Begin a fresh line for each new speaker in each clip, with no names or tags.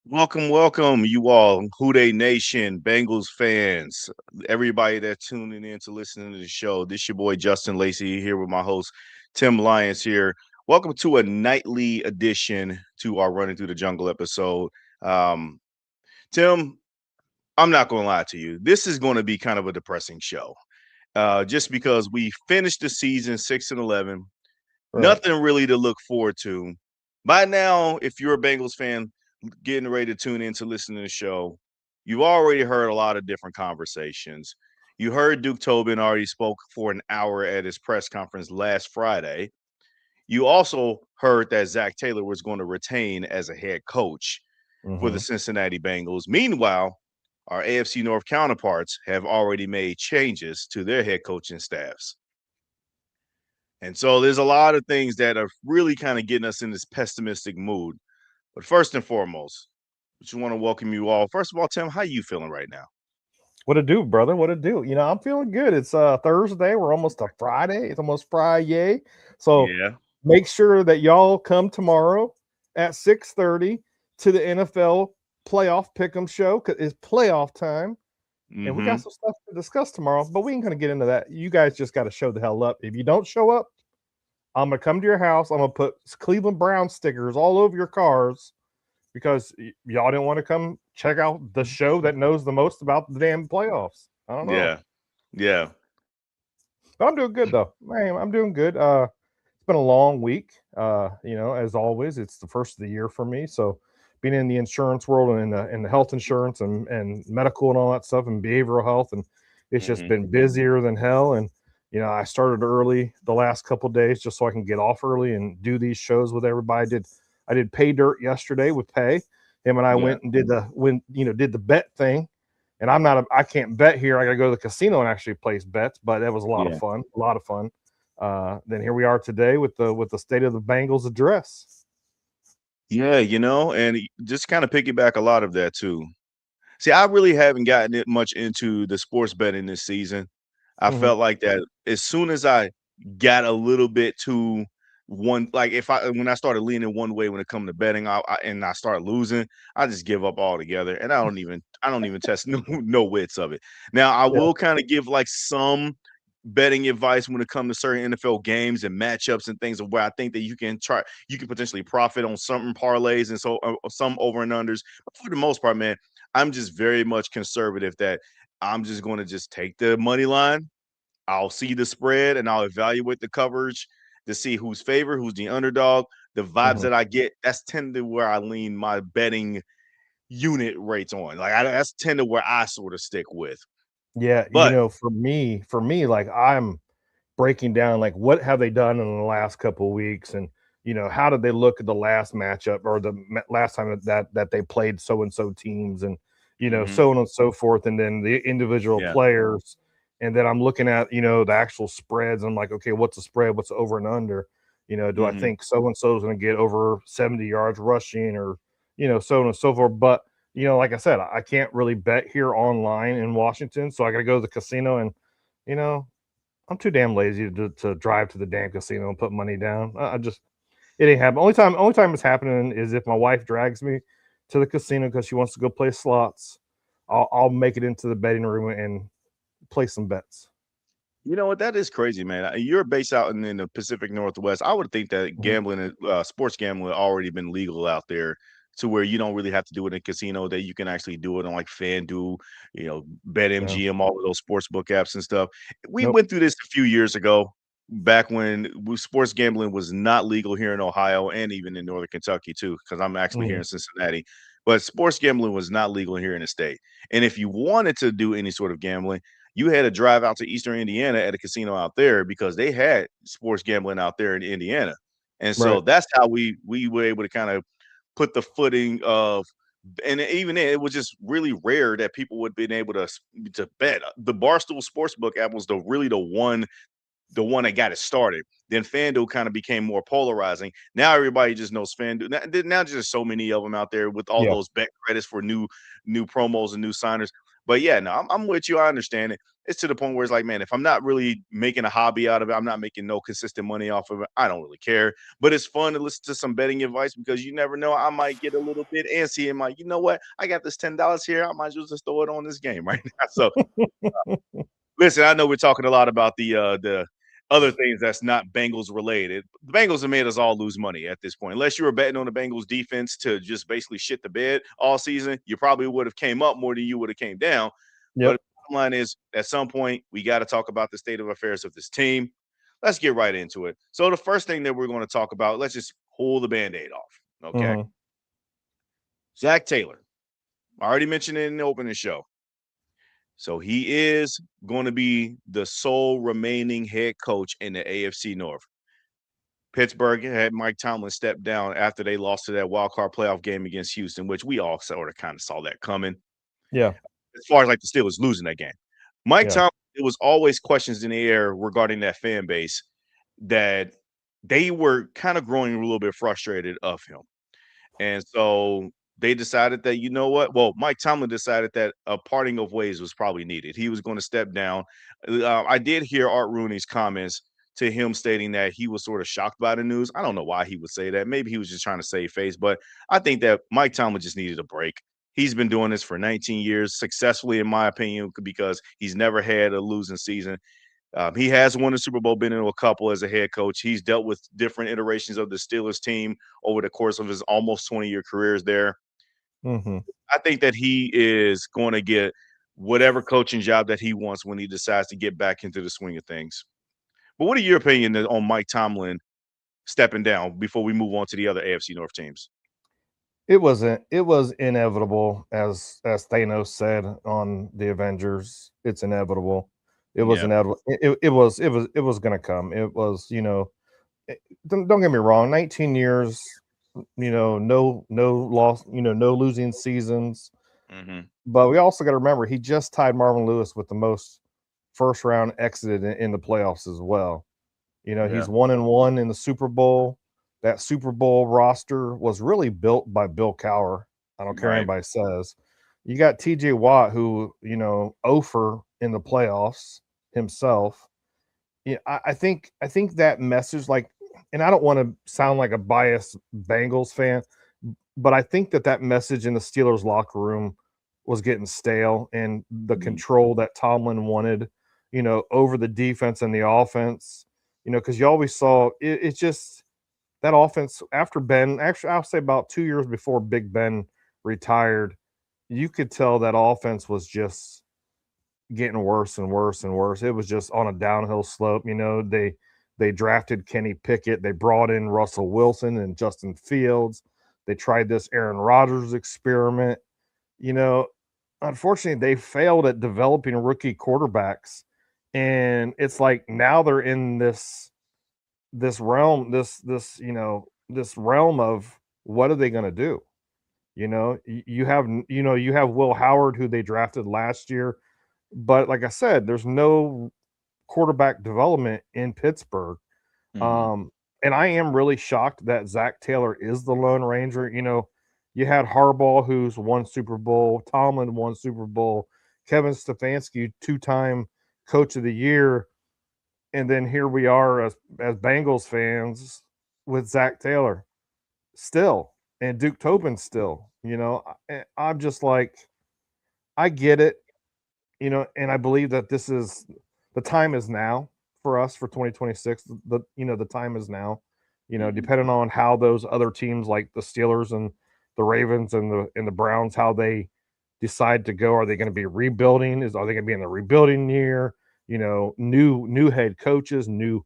Welcome, you all, Who Dey Nation, Bengals fans, everybody that's tuning in to listening to the show. This your boy Justin Lacey here with my host Tim Lyons here. Welcome to a nightly edition to our Running Through the Jungle episode. Um, Tim, I'm not going to lie to you. This is going to be kind of a depressing show, just because we finished the season 6-11.
Right.
Nothing really to look forward to. By now, if you're a Bengals fan getting ready to tune in to listen to the show, you've already heard a lot of different conversations. You heard Duke Tobin already spoke for an hour at his press conference last Friday. You also heard that Zac Taylor was going to retain as a head coach for the
Mhm.
Cincinnati Bengals. Meanwhile, our AFC North counterparts have already made changes to their head coaching staffs. And so there's a lot of things that are really kind of getting us in this pessimistic mood. But first and foremost, I just want to welcome you all. First of all, Tim, how you feeling right now?
What it do, brother? What it do? I'm feeling good. It's Thursday. We're almost to Friday. It's almost Friday. So
Yeah.
make sure that y'all come tomorrow at 6:30 to the NFL playoff pick'em show because it's playoff time. And we got
Mm-hmm.
some stuff to discuss tomorrow, but we ain't gonna get into that. You guys just gotta show the hell up. If you don't show up, I'm gonna come to your house. I'm gonna put Cleveland Brown stickers all over your cars because y'all didn't want to come check out the show that knows the most about the damn playoffs. I don't know,
Yeah. Yeah.
but I'm doing good though. I'm doing good. It's been a long week. As always, it's the first of the year for me. So being in the insurance world and in the health insurance and medical and all that stuff and behavioral health, and it's just
Mm-hmm.
been busier than hell. And I started early the last couple of days just so I can get off early and do these shows with everybody. I did pay dirt yesterday with Pay. Him and I
Yeah.
went and did the bet thing. And I can't bet here. I got to go to the casino and actually place bets, but that was a lot of
Yeah.
fun. A lot of fun. Then here we are today with the state of the Bengals address.
Yeah, and just kind of piggyback a lot of that too. See, I really haven't gotten it much into the sports betting this season. I
Hmm.
felt like that as soon as I got a little bit too one, like if I when I started leaning one way when it come to betting, and I start losing, I just give up altogether, and I don't even test no wits of it. Now I
Yeah.
will kind of give like some betting advice when it comes to certain NFL games and matchups and things of where I think that you can potentially profit on certain parlays and so some over and unders. But for the most part, man, I'm just very much conservative that I'm just going to just take the money line. I'll see the spread and I'll evaluate the coverage to see who's favored, who's the underdog. The vibes
Hmm.
that I get, that's tend to where I lean my betting unit rates on. That's tend to where I sort of stick with.
Yeah.
But
For me, like I'm breaking down like what have they done in the last couple of weeks, and how did they look at the last matchup or the last time that they played so and so teams, and
mhm,
so on and so forth, and then the individual
yeah,
players, and then I'm looking at the actual spreads. I'm like, okay, what's the spread? What's the over and under? Do I
mhm,
think so and so is going to get over 70 yards rushing, or so on and so forth? But like I said, I can't really bet here online in Washington, so I got to go to the casino, and you know I'm too damn lazy to drive to the damn casino and put money down. I just it ain't happen. Only time it's happening is if my wife drags me to the casino because she wants to go play slots. I'll make it into the betting room and play some bets.
You know what? That is crazy, man. You're based out in the Pacific Northwest. I would think that
Mhm.
sports gambling already been legal out there to where you don't really have to do it in a casino, that you can actually do it on like FanDuel,
No,
BetMGM, all of those sports book apps and stuff. We
nope.
went through this a few years ago, back when sports gambling was not legal here in Ohio and even in Northern Kentucky too, because I'm actually here
Mhm.
in Cincinnati. But sports gambling was not legal here in the state. And if you wanted to do any sort of gambling, you had to drive out to Eastern Indiana at a casino out there because they had sports gambling out there in Indiana. And so
Right.
that's how we were able to kind of put the footing of, and even then, it was just really rare that people would have been able to bet. The Barstool Sportsbook app was the one that got it started. Then FanDuel kind of became more polarizing. Now everybody just knows FanDuel. Now just so many of them out there with all
Yeah.
those bet credits for new promos and new signers. But yeah, no, I'm with you. I understand it. It's to the point where it's like, man, if I'm not really making a hobby out of it, I'm not making no consistent money off of it. I don't really care. But it's fun to listen to some betting advice because you never know. I might get a little bit antsy and like, you know what? I got this $10 here. I might as well just throw it on this game right now. So listen, I know we're talking a lot about the other things that's not Bengals related. The Bengals have made us all lose money at this point. Unless you were betting on the Bengals defense to just basically shit the bed all season, you probably would have came up more than you would have came down. But
Yep.
the bottom line is, at some point, we got to talk about the state of affairs of this team. Let's get right into it. So the first thing that we're going to talk about, let's just pull the Band-Aid off. Okay.
Mhm.
Zac Taylor. I already mentioned it in the opening show. So he is going to be the sole remaining head coach in the AFC North. Pittsburgh had Mike Tomlin step down after they lost to that wild card playoff game against Houston, which we all sort of kind of saw that coming.
Yeah.
As far as like the Steelers losing that game, Mike
Yeah.
Tomlin, it was always questions in the air regarding that fan base that they were kind of growing a little bit frustrated of him. And so they decided that, you know what? Well, Mike Tomlin decided that a parting of ways was probably needed. He was going to step down. I did hear Art Rooney's comments to him stating that he was sort of shocked by the news. I don't know why he would say that. Maybe he was just trying to save face, but I think that Mike Tomlin just needed a break. He's been doing this for 19 years successfully, in my opinion, because he's never had a losing season. He has won the Super Bowl, been in a couple as a head coach. He's dealt with different iterations of the Steelers team over the course of his almost 20-year careers there.
Mhm.
I think that he is going to get whatever coaching job that he wants when he decides to get back into the swing of things. But what are your opinion on Mike Tomlin stepping down before we move on to the other AFC North teams?
It was inevitable, as Thanos said on the Avengers. It's inevitable. It was
Yeah.
inevitable. It was gonna come. It was, don't get me wrong, 19 years, no loss, no losing seasons.
Hmm.
But we also got to remember he just tied Marvin Lewis with the most first round exited in the playoffs as well.
Yeah.
He's 1-1 in the Super Bowl. That Super Bowl roster was really built by Bill Cowher. I don't care what
Right.
anybody says. You got TJ Watt, who, over in the playoffs himself. Yeah, I think that message, like, and I don't want to sound like a biased Bengals fan, but I think that message in the Steelers locker room was getting stale, and the
Mhm.
control that Tomlin wanted, over the defense and the offense, because you always saw it's just that offense after Ben. Actually, I'll say about 2 years before Big Ben retired, you could tell that offense was just getting worse and worse and worse. It was just on a downhill slope. They drafted Kenny Pickett. They brought in Russell Wilson and Justin Fields. They tried this Aaron Rodgers experiment. You know, Unfortunately, they failed at developing rookie quarterbacks, and it's like now they're in this realm, this realm of what are they going to do? You have Will Howard, who they drafted last year, but like I said, there's no quarterback development in Pittsburgh.
Mhm.
Um, and I am really shocked that Zach Taylor is the Lone Ranger. You had Harbaugh, who's won Super Bowl, Tomlin won Super Bowl, Kevin Stefanski, two-time Coach of the Year, and then here we are as Bengals fans with Zach Taylor still, and Duke Tobin still. I'm just like, I get it, and I believe that this is the time is now for us for 2026. The time is now.
Mhm.
Depending on how those other teams like the Steelers and the Ravens and the Browns, how they decide to go. Are they going to be rebuilding? Are they going to be in the rebuilding year? New head coaches, new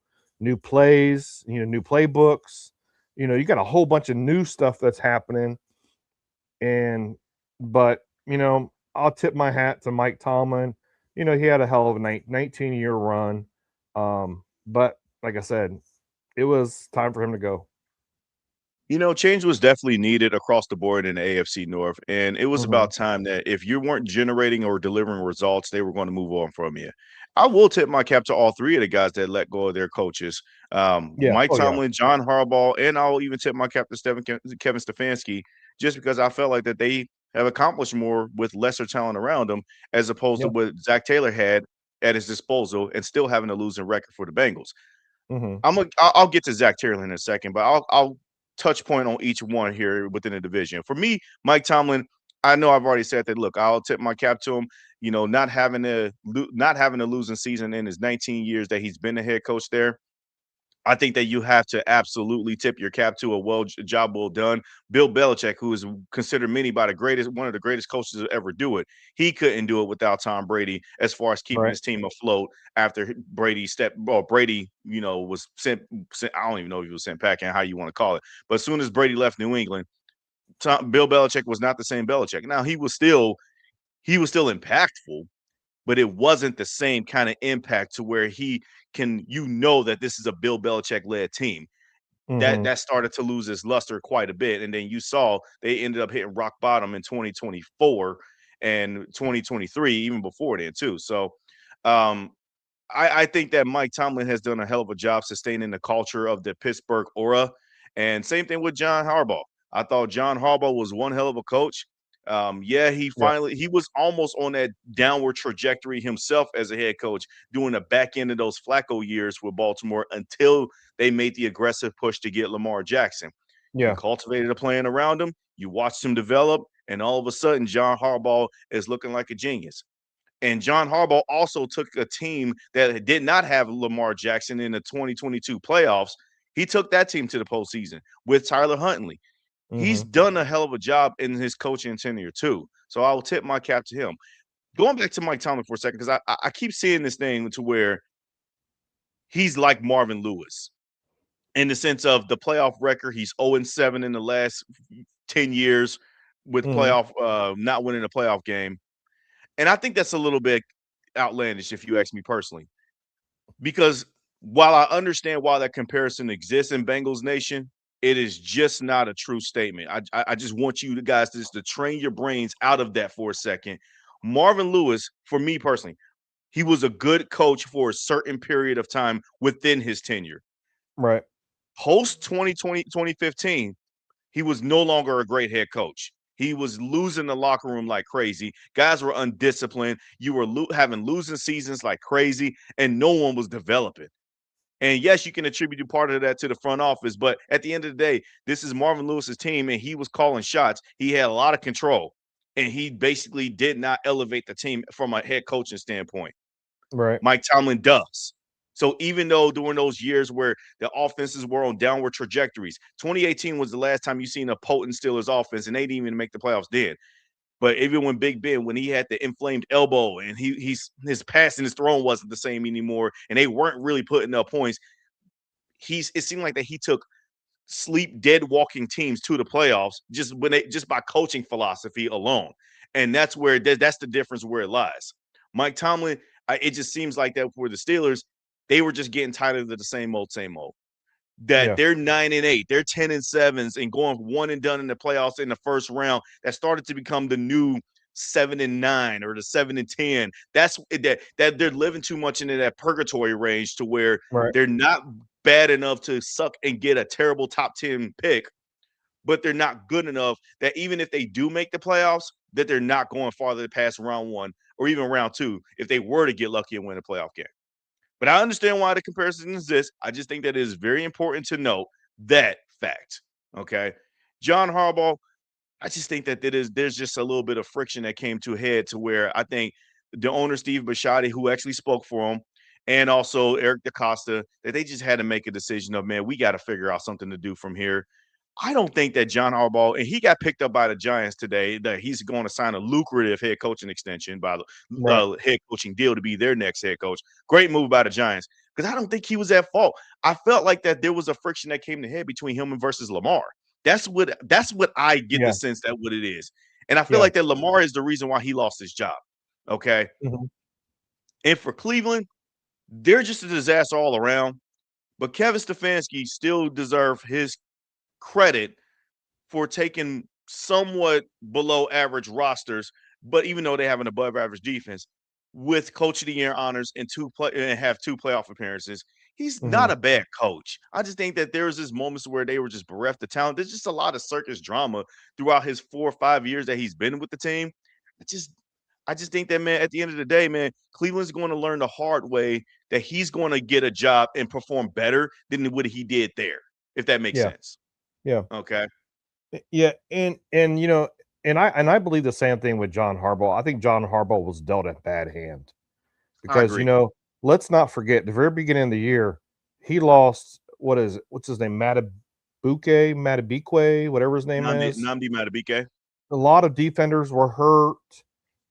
plays, new playbooks. You got a whole bunch of new stuff that's happening, and but I'll tip my hat to Mike Tomlin. He had a hell of a 19-year run. But like I said, it was time for him to go.
Change was definitely needed across the board in the AFC North, and it was
Hmm.
about time that if you weren't generating or delivering results, they were going to move on from you. I will tip my cap to all three of the guys that let go of their coaches,
Yeah.
Mike
Oh yeah.
Tomlin, John Harbaugh, and I'll even tip my cap to Kevin Stefanski, just because I felt like that they have accomplished more with lesser talent around him, as opposed to
Yeah.
what Zach Taylor had at his disposal, and still having a losing record for the Bengals.
Mhm.
I'll get to Zach Taylor in a second, but I'll touch point on each one here within the division. For me, Mike Tomlin, I know I've already said that. Look, I'll tip my cap to him. You know, not having a losing season in his 19 years that he's been the head coach there. I think that you have to absolutely tip your cap to a job well done. Bill Belichick, who is considered many by the greatest, one of the greatest coaches to ever do it, he couldn't do it without Tom Brady as far as keeping
Right.
his team afloat after Brady stepped. Well, Brady, was sent. I don't even know if he was sent packing, how you want to call it. But as soon as Brady left New England, Bill Belichick was not the same Belichick. Now he was still impactful, but it wasn't the same kind of impact to where he can, that this is a Bill Belichick led team. That
Mhm.
that started to lose its luster quite a bit. And then you saw they ended up hitting rock bottom in 2024 and 2023, even before then, too. So um, I think that Mike Tomlin has done a hell of a job sustaining the culture of the Pittsburgh aura. And same thing with John Harbaugh. I thought John Harbaugh was one hell of a coach. Yeah,
Yeah.
he was almost on that downward trajectory himself as a head coach, doing the back end of those Flacco years with Baltimore until they made the aggressive push to get Lamar Jackson. You
Yeah.
cultivated a plan around him, you watched him develop, and all of a sudden, John Harbaugh is looking like a genius. And John Harbaugh also took a team that did not have Lamar Jackson in the 2022 playoffs. He took that team to the postseason with Tyler Huntley. He's
Mhm.
done a hell of a job in his coaching tenure too. So I will tip my cap to him. Going back to Mike Tomlin for a second, because I keep seeing this thing to where he's like Marvin Lewis in the sense of the playoff record. He's 0-7 in the last 10 years with
Mhm.
not winning a playoff game. And I think that's a little bit outlandish, if you ask me personally, because while I understand why that comparison exists in Bengals Nation, it is just not a true statement. I just want you guys just to train your brains out of that for a second. Marvin Lewis, for me personally, he was a good coach for a certain period of time within his tenure.
Right.
Post 2015, he was no longer a great head coach. He was losing the locker room like crazy. Guys were undisciplined. You were having losing seasons like crazy, and no one was developing. And yes, you can attribute part of that to the front office, but at the end of the day, this is Marvin Lewis's team, and he was calling shots. He had a lot of control, and he basically did not elevate the team from a head coaching standpoint.
Right.
Mike Tomlin does. So even though during those years where the offenses were on downward trajectories, 2018 was the last time you seen a potent Steelers offense, and they didn't even make the playoffs then. But even when Big Ben, when he had the inflamed elbow and his passing, his throwing wasn't the same anymore, and they weren't really putting up points, it seemed like that he took sleep dead walking teams to the playoffs just by coaching philosophy alone. And that's where that's the difference where it lies. Mike Tomlin, it just seems like that for the Steelers, they were just getting tired of the same old, same old. That
Yeah.
they're 9-8, they're 10-7s, and going one and done in the playoffs in the first round. That started to become the new 7-9 or the 7-10. That they're living too much into that purgatory range to where
Right.
they're not bad enough to suck and get a terrible top 10 pick, but they're not good enough that even if they do make the playoffs, that they're not going farther past round one or even round two if they were to get lucky and win a playoff game. But I understand why the comparison exists. I just think that it is very important to note that fact. Okay. John Harbaugh, I just think that there's just a little bit of friction that came to a head to where I think the owner Steve Bisciotti, who actually spoke for him, and also Eric DaCosta, that they just had to make a decision of, man, we got to figure out something to do from here. I don't think that John Harbaugh, and he got picked up by the Giants today, that he's going to sign a lucrative head coaching extension by the
Right.
head coaching deal to be their next head coach. Great move by the Giants because I don't think he was at fault. I felt like that there was a friction that came to head between him and versus Lamar. That's what I get the
Yeah.
sense that what it is. And I feel
Yeah.
like that Lamar is the reason why he lost his job. Okay.
Mhm.
And for Cleveland, they're just a disaster all around. But Kevin Stefanski still deserves his credit for taking somewhat below average rosters, but even though they have an above average defense, with coach of the year honors and have two playoff appearances, He's not
Mhm.
a bad coach. I just think that there was just moments where they were just bereft of talent. There's just a lot of circus drama throughout his 4 or 5 years that he's been with the team. I just I just think that, man, at the end of the day, man, Cleveland's going to learn the hard way that he's going to get a job and perform better than what he did there, if that makes
Yeah,
sense.
yeah.
Okay.
Yeah, and, and I believe the same thing with John Harbaugh. I think John Harbaugh was dealt a bad hand
I
because,
agree.
let's not forget the very beginning of the year, he lost what's his name? Matabikwe, whatever his name is.
Namdi Madubuike.
A lot of defenders were hurt.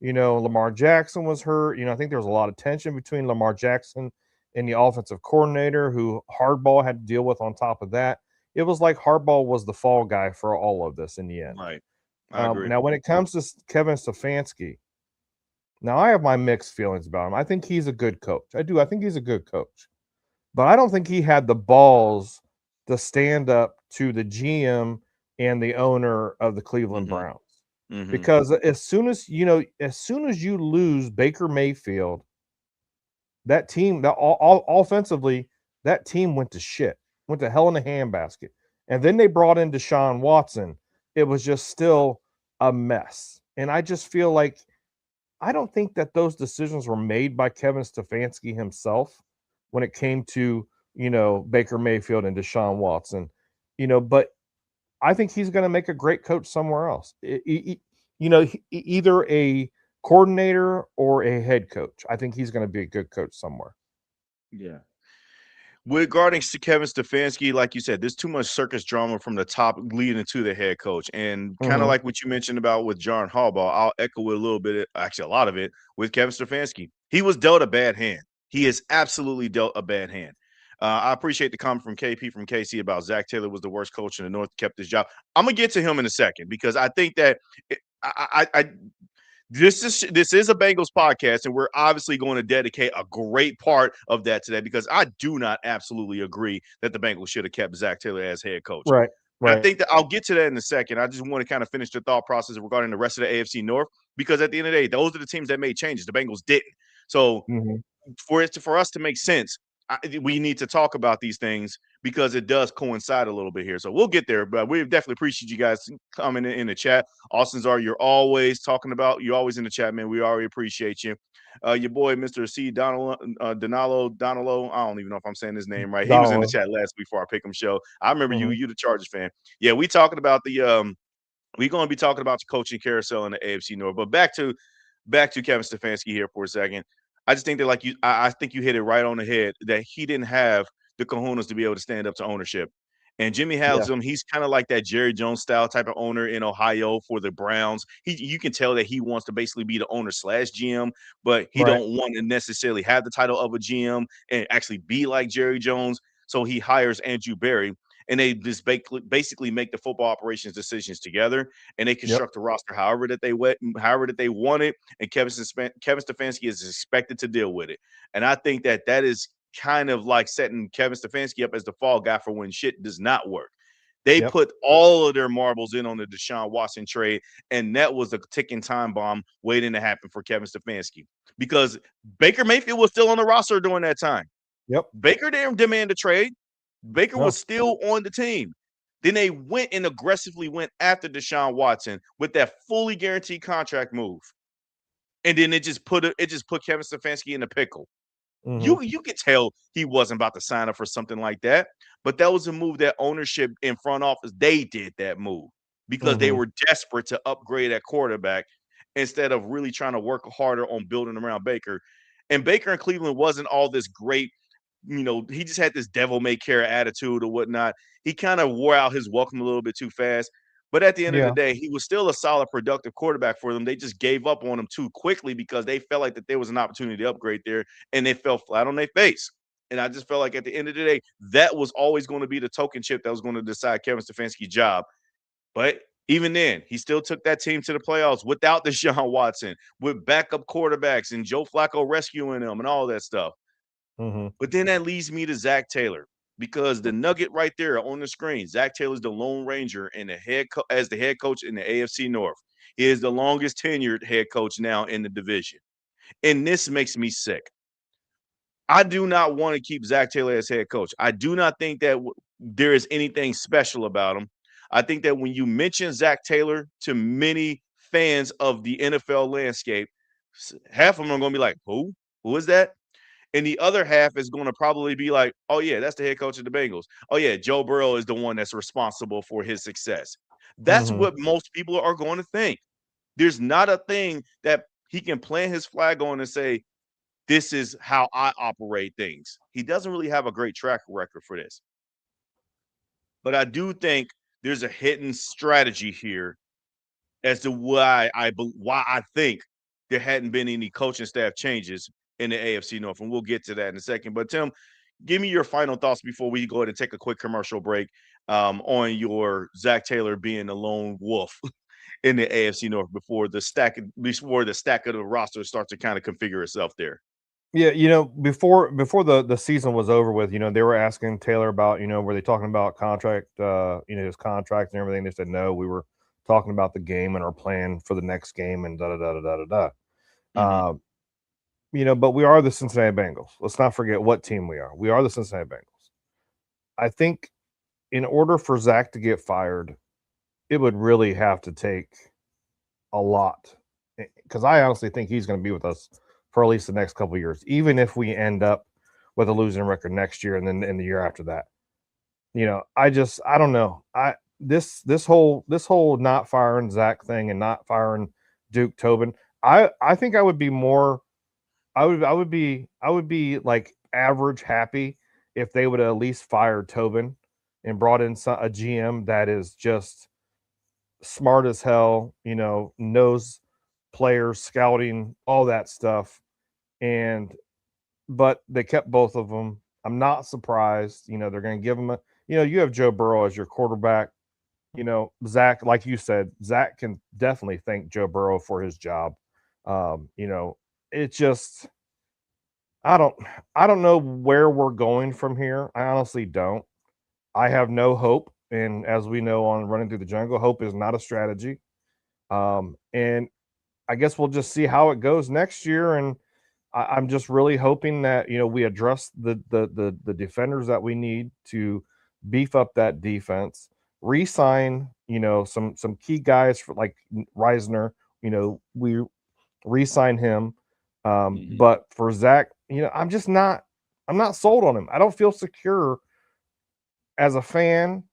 Lamar Jackson was hurt. I think there was a lot of tension between Lamar Jackson and the offensive coordinator, who Hardball had to deal with on top of that. It was like Hardball was the fall guy for all of this in the end.
Right. I agree.
Now, when it comes to Kevin Stefanski, now I have my mixed feelings about him. I think he's a good coach. I do. I think he's a good coach, but I don't think he had the balls to stand up to the GM and the owner of the Cleveland
Mhm.
Browns.
Mhm.
Because as soon as you lose Baker Mayfield, that team, offensively, that team went to shit, went to hell in a handbasket. And then they brought in Deshaun Watson. It was just still a mess. And I just feel like I don't think that those decisions were made by Kevin Stefanski himself when it came to, Baker Mayfield and Deshaun Watson. But I think he's going to make a great coach somewhere else. Either a coordinator or a head coach. I think he's going to be a good coach somewhere.
Yeah. Regarding Kevin Stefanski, like you said, there's too much circus drama from the top leading to the head coach. And kind of
Mhm.
like what you mentioned about with John Harbaugh, I'll echo it a little bit, actually a lot of it, with Kevin Stefanski. He was dealt a bad hand. He is absolutely dealt a bad hand. I appreciate the comment from KP from KC about Zach Taylor was the worst coach in the North, kept his job. I'm gonna get to him in a second because I think that this is a Bengals podcast, and we're obviously going to dedicate a great part of that today because I do not absolutely agree that the Bengals should have kept Zach Taylor as head coach.
Right.
I
Right.
think that I'll get to that in a second. I just want to kind of finish the thought process regarding the rest of the AFC North because at the end of the day, those are the teams that made changes. The Bengals didn't. So
Mhm.
for us to make sense, we need to talk about these things because it does coincide a little bit here. So we'll get there, but we definitely appreciate you guys coming in the chat. Austin's you're always talking about, you're always in the chat, man. We already appreciate you. Your boy, Mr. C. Donalo. I don't even know if I'm saying his name right. He was in the
Donald.
chat last week for our pick'em show. I remember you.
Mhm.
You the Chargers fan. Yeah, we talking about the we're going to be talking about the coaching carousel in the AFC North. But back to Kevin Stefanski here for a second. I just think that I think you hit it right on the head that he didn't have the cojones to be able to stand up to ownership. And Jimmy
Yeah.
Haslam, he's kind of like that Jerry Jones style type of owner in Ohio for the Browns. You can tell that he wants to basically be the owner slash GM, but he
Right.
don't want to necessarily have the title of a GM and actually be like Jerry Jones. So he hires Andrew Berry, and they just basically make the football operations decisions together, and they
Yep.
construct the roster however that they want it, and Kevin Stefanski is expected to deal with it. And I think that is kind of like setting Kevin Stefanski up as the fall guy for when shit does not work. They
Yep.
put all of their marbles in on the Deshaun Watson trade, and that was a ticking time bomb waiting to happen for Kevin Stefanski because Baker Mayfield was still on the roster during that time.
Yep.
Baker didn't demand a trade. Baker was
No.
still on the team. Then they went and aggressively went after Deshaun Watson with that fully guaranteed contract move. And then it just put Kevin Stefanski in a pickle.
Mhm.
You could tell he wasn't about to sign up for something like that. But that was a move that ownership in front office, they did that move because they
Mhm.
were desperate to upgrade at quarterback instead of really trying to work harder on building around Baker. And Baker in Cleveland wasn't all this great, he just had this devil may care attitude or whatnot. He kind of wore out his welcome a little bit too fast. But at the end of the
Yeah.
day, he was still a solid, productive quarterback for them. They just gave up on him too quickly because they felt like that there was an opportunity to upgrade there, and they fell flat on their face. And I just felt like at the end of the day, that was always going to be the token chip that was going to decide Kevin Stefanski's job. But even then, he still took that team to the playoffs without Deshaun Watson, with backup quarterbacks and Joe Flacco rescuing them and all that stuff.
Mhm.
But then that leads me to Zach Taylor because the nugget right there on the screen, Zach Taylor's the Lone Ranger and as the head coach in the AFC North. He is the longest tenured head coach now in the division. And this makes me sick. I do not want to keep Zac Taylor as head coach. I do not think that there is anything special about him. I think that when you mention Zac Taylor to many fans of the NFL landscape, half of them are going to be like, "Who? Who is that?" And the other half is going to probably be like, "Oh yeah, that's the head coach of the Bengals. Oh yeah, Joe Burrow is the one that's responsible for his success." That's
Mhm.
what most people are going to think. There's not a thing that he can plant his flag on and say, this is how I operate things. He doesn't really have a great track record for this. But I do think there's a hidden strategy here as to why I think there hadn't been any coaching staff changes in the AFC North, and we'll get to that in a second. But Tim, give me your final thoughts before we go ahead and take a quick commercial break on your Zac Taylor being a lone wolf in the AFC North before the stack of the roster starts to kind of configure itself there.
Yeah, before the season was over with, they were asking Taylor about, were they talking about contract, his contract and everything. They said no, we were talking about the game and our plan for the next game and da da da da da da.
Mm-hmm.
Uh, but we are the Cincinnati Bengals. Let's not forget what team we are. We are the Cincinnati Bengals. I think in order for Zach to get fired, it would really have to take a lot, because I honestly think he's going to be with us for at least the next couple of years, even if we end up with a losing record next year and then in the year after that. I don't know. This whole not firing Zach thing and not firing Duke Tobin. I think I would be more. I would be like average happy if they would at least fire Tobin and brought in a GM that is just smart as hell, knows players, scouting, all that stuff. And but they kept both of them. I'm not surprised. They're going to give them you have Joe Burrow as your quarterback. Zach, like you said, Zach can definitely thank Joe Burrow for his job. Um, you know, it just I don't I don't know where we're going from here. I honestly don't. I have no hope. And as we know on Running Through the Jungle, hope is not a strategy. And I guess we'll just see how it goes next year. And I'm just really hoping that we address the defenders that we need to beef up that defense, re-sign some key guys for like Reisner. We re-sign him.
Mm-hmm.
But for Zach, I'm not sold on him. I don't feel secure as a fan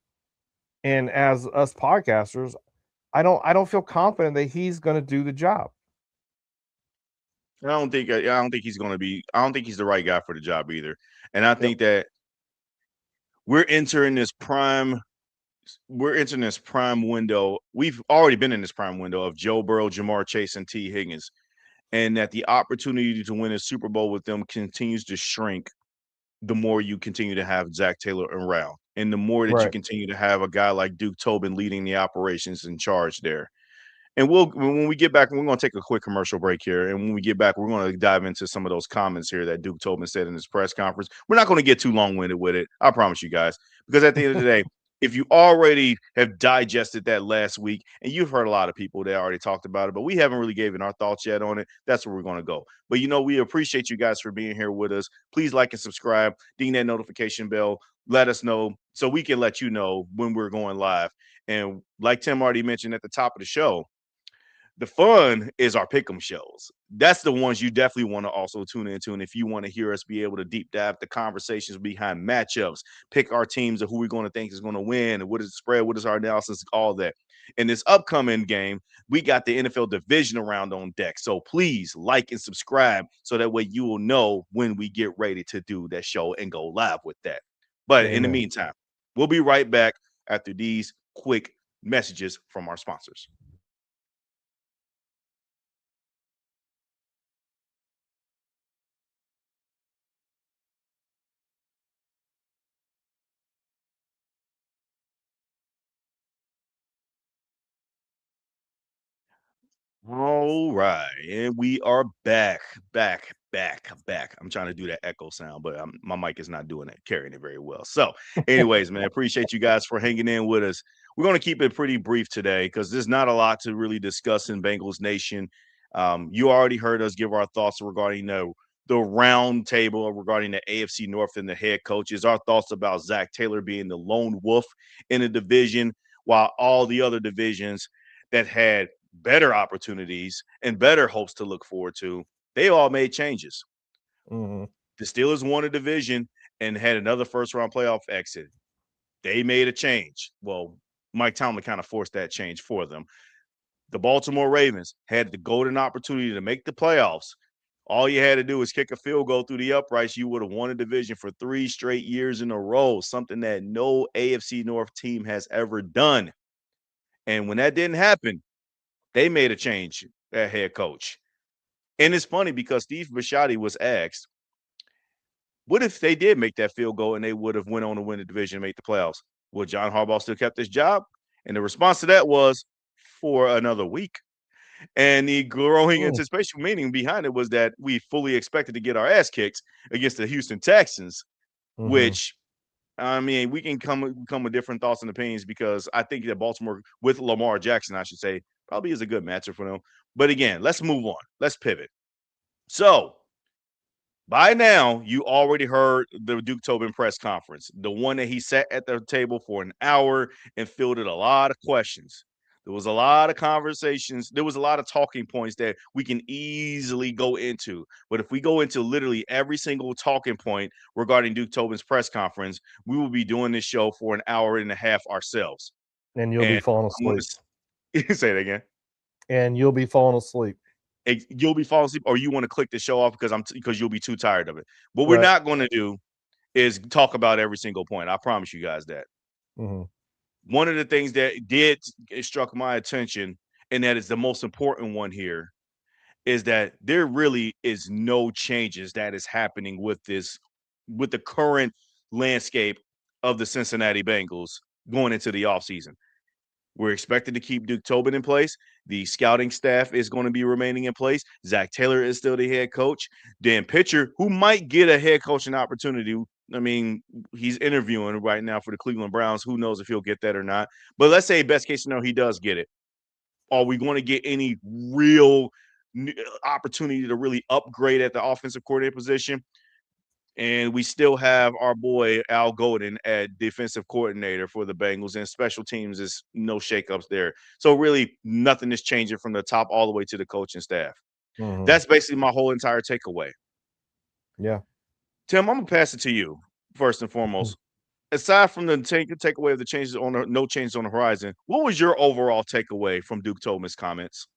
and as us podcasters. I don't feel confident that he's going to do the job.
I don't think he's the right guy for the job either. And I
Yep.
think that we're entering this prime we're entering this prime window. We've already been in this prime window of Joe Burrow, Jamar Chase, and T. Higgins, and that the opportunity to win a Super Bowl with them continues to shrink the more you continue to have Zac Taylor around, and the more that you
Right.
continue to have a guy like Duke Tobin leading the operations in charge there. And when we get back, we're going to take a quick commercial break here. And when we get back, we're going to dive into some of those comments here that Duke Tobin said in his press conference. We're not going to get too long winded with it. I promise you guys. Because at the end of the day, if you already have digested that last week, and you've heard a lot of people that already talked about it, but we haven't really given our thoughts yet on it, that's where we're going to go. But we appreciate you guys for being here with us. Please like and subscribe, ding that notification bell, let us know so we can let you know when we're going live. And like Tim already mentioned at the top of the show, the fun is our pick'em shows. That's the ones you definitely want to also tune into. And if you want to hear us be able to deep dive the conversations behind matchups, pick our teams and who we're going to think is going to win, and what is the spread, what is our analysis, all that. In this upcoming game, we got the NFL division round on deck. So please like and subscribe so that way you will know when we get ready to do that show and go live with that. But in the
Amen.
meantime, we'll be right back after these quick messages from our sponsors. All right, and we are back. I'm trying to do that echo sound, but my mic is not doing it, carrying it very well. So, anyways, man, appreciate you guys for hanging in with us. We're going to keep it pretty brief today because there's not a lot to really discuss in Bengals Nation. You already heard us give our thoughts regarding the the round table regarding the AFC North and the head coaches, our thoughts about Zac Taylor being the lone wolf in the division, while all the other divisions that had better opportunities and better hopes to look forward to, they all made changes.
Mm-hmm.
The Steelers won a division and had another first round playoff exit. They made a change. Well, Mike Tomlin kind of forced that change for them. The Baltimore Ravens had the golden opportunity to make the playoffs. All you had to do was kick a field goal through the uprights. You would have won a division for 3 straight years in a row, something that no AFC North team has ever done. And when that didn't happen, they made a change at head coach. And it's funny because Steve Bisciotti was asked, what if they did make that field goal and they would have went on to win the division and make the playoffs? Would John Harbaugh still kept his job? And the response to that was for another week. And the growing anticipation meaning behind it was that we fully expected to get our ass kicked against the Houston Texans,
Mm-hmm.
which I mean, we can come with different thoughts and opinions because I think that Baltimore with Lamar Jackson, I should say, probably is a good matchup for them. But again, let's move on. Let's pivot. So by now, you already heard the Duke Tobin press conference, the one that he sat at the table for an hour and fielded a lot of questions. There was a lot of conversations. There was a lot of talking points that we can easily go into. But if we go into literally every single talking point regarding Duke Tobin's press conference, we will be doing this show for an hour and a half ourselves.
And you'll be
And
falling
I'm going
asleep.
to say it again.
And you'll be falling asleep.
You'll be falling asleep, or you want to click the show off because you'll be too tired of it. What we're
Right.
not going to do is talk about every single point. I promise you guys that.
Mm-hmm.
One of the things that did struck my attention, and that is the most important one here, is that there really is no changes that is happening with the current landscape of the Cincinnati Bengals going into the offseason. We're expected to keep Duke Tobin in place. The scouting staff is going to be remaining in place. Zac Taylor is still the head coach. Dan Pitcher, who might get a head coaching opportunity. I mean, he's interviewing right now for the Cleveland Browns. Who knows if he'll get that or not? But let's say best case scenario, he does get it. Are we going to get any real opportunity to really upgrade at the offensive coordinator position? And we still have our boy Al Golden at defensive coordinator for the Bengals, and special teams is no shakeups there. So really, nothing is changing from the top all the way to the coaching staff.
Mm-hmm.
That's basically my whole entire takeaway.
Yeah.
Tim, I'm gonna pass it to you first and foremost. Aside from the takeaway of the changes on the no changes on the horizon, what was your overall takeaway from Duke Tobin's comments?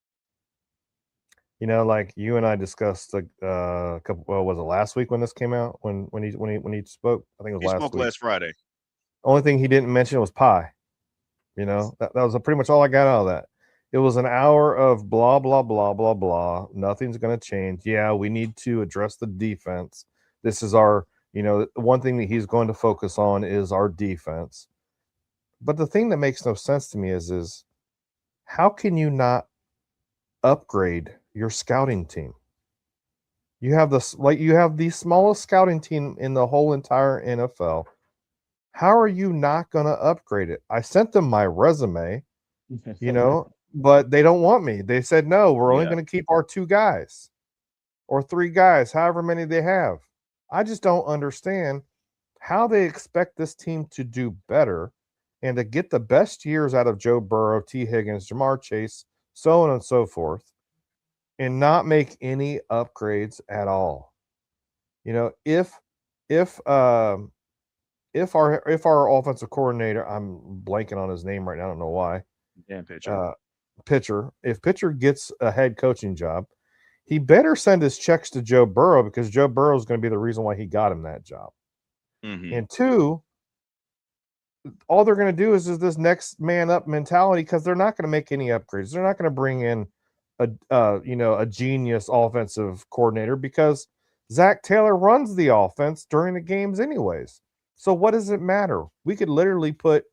Like you and I discussed a couple. Well, was it last week when this came out? When he spoke? I think it was
He
last
spoke
week.
last Friday.
Only thing he didn't mention was pie. That was pretty much all I got out of that. It was an hour of blah blah blah blah blah. Nothing's going to change. Yeah, we need to address the defense. This is our, one thing that he's going to focus on is our defense. But the thing that makes no sense to me is how can you not upgrade your scouting team? You have the smallest scouting team in the whole entire NFL. How are you not going to upgrade it? I sent them my resume, but they don't want me. They said, no, we're only
Yeah.
going to keep our 2 guys or 3 guys, however many they have. I just don't understand how they expect this team to do better and to get the best years out of Joe Burrow, T. Higgins, Jamar Chase, so on and so forth, and not make any upgrades at all. If if our offensive coordinator, I'm blanking on his name right now, I don't know why.
Dan Pitcher.
If Pitcher gets a head coaching job, he better send his checks to Joe Burrow because Joe Burrow is going to be the reason why he got him that job.
Mm-hmm.
And 2, all they're going to do is this next man up mentality because they're not going to make any upgrades. They're not going to bring in a genius offensive coordinator because Zac Taylor runs the offense during the games anyways. So what does it matter? We could literally put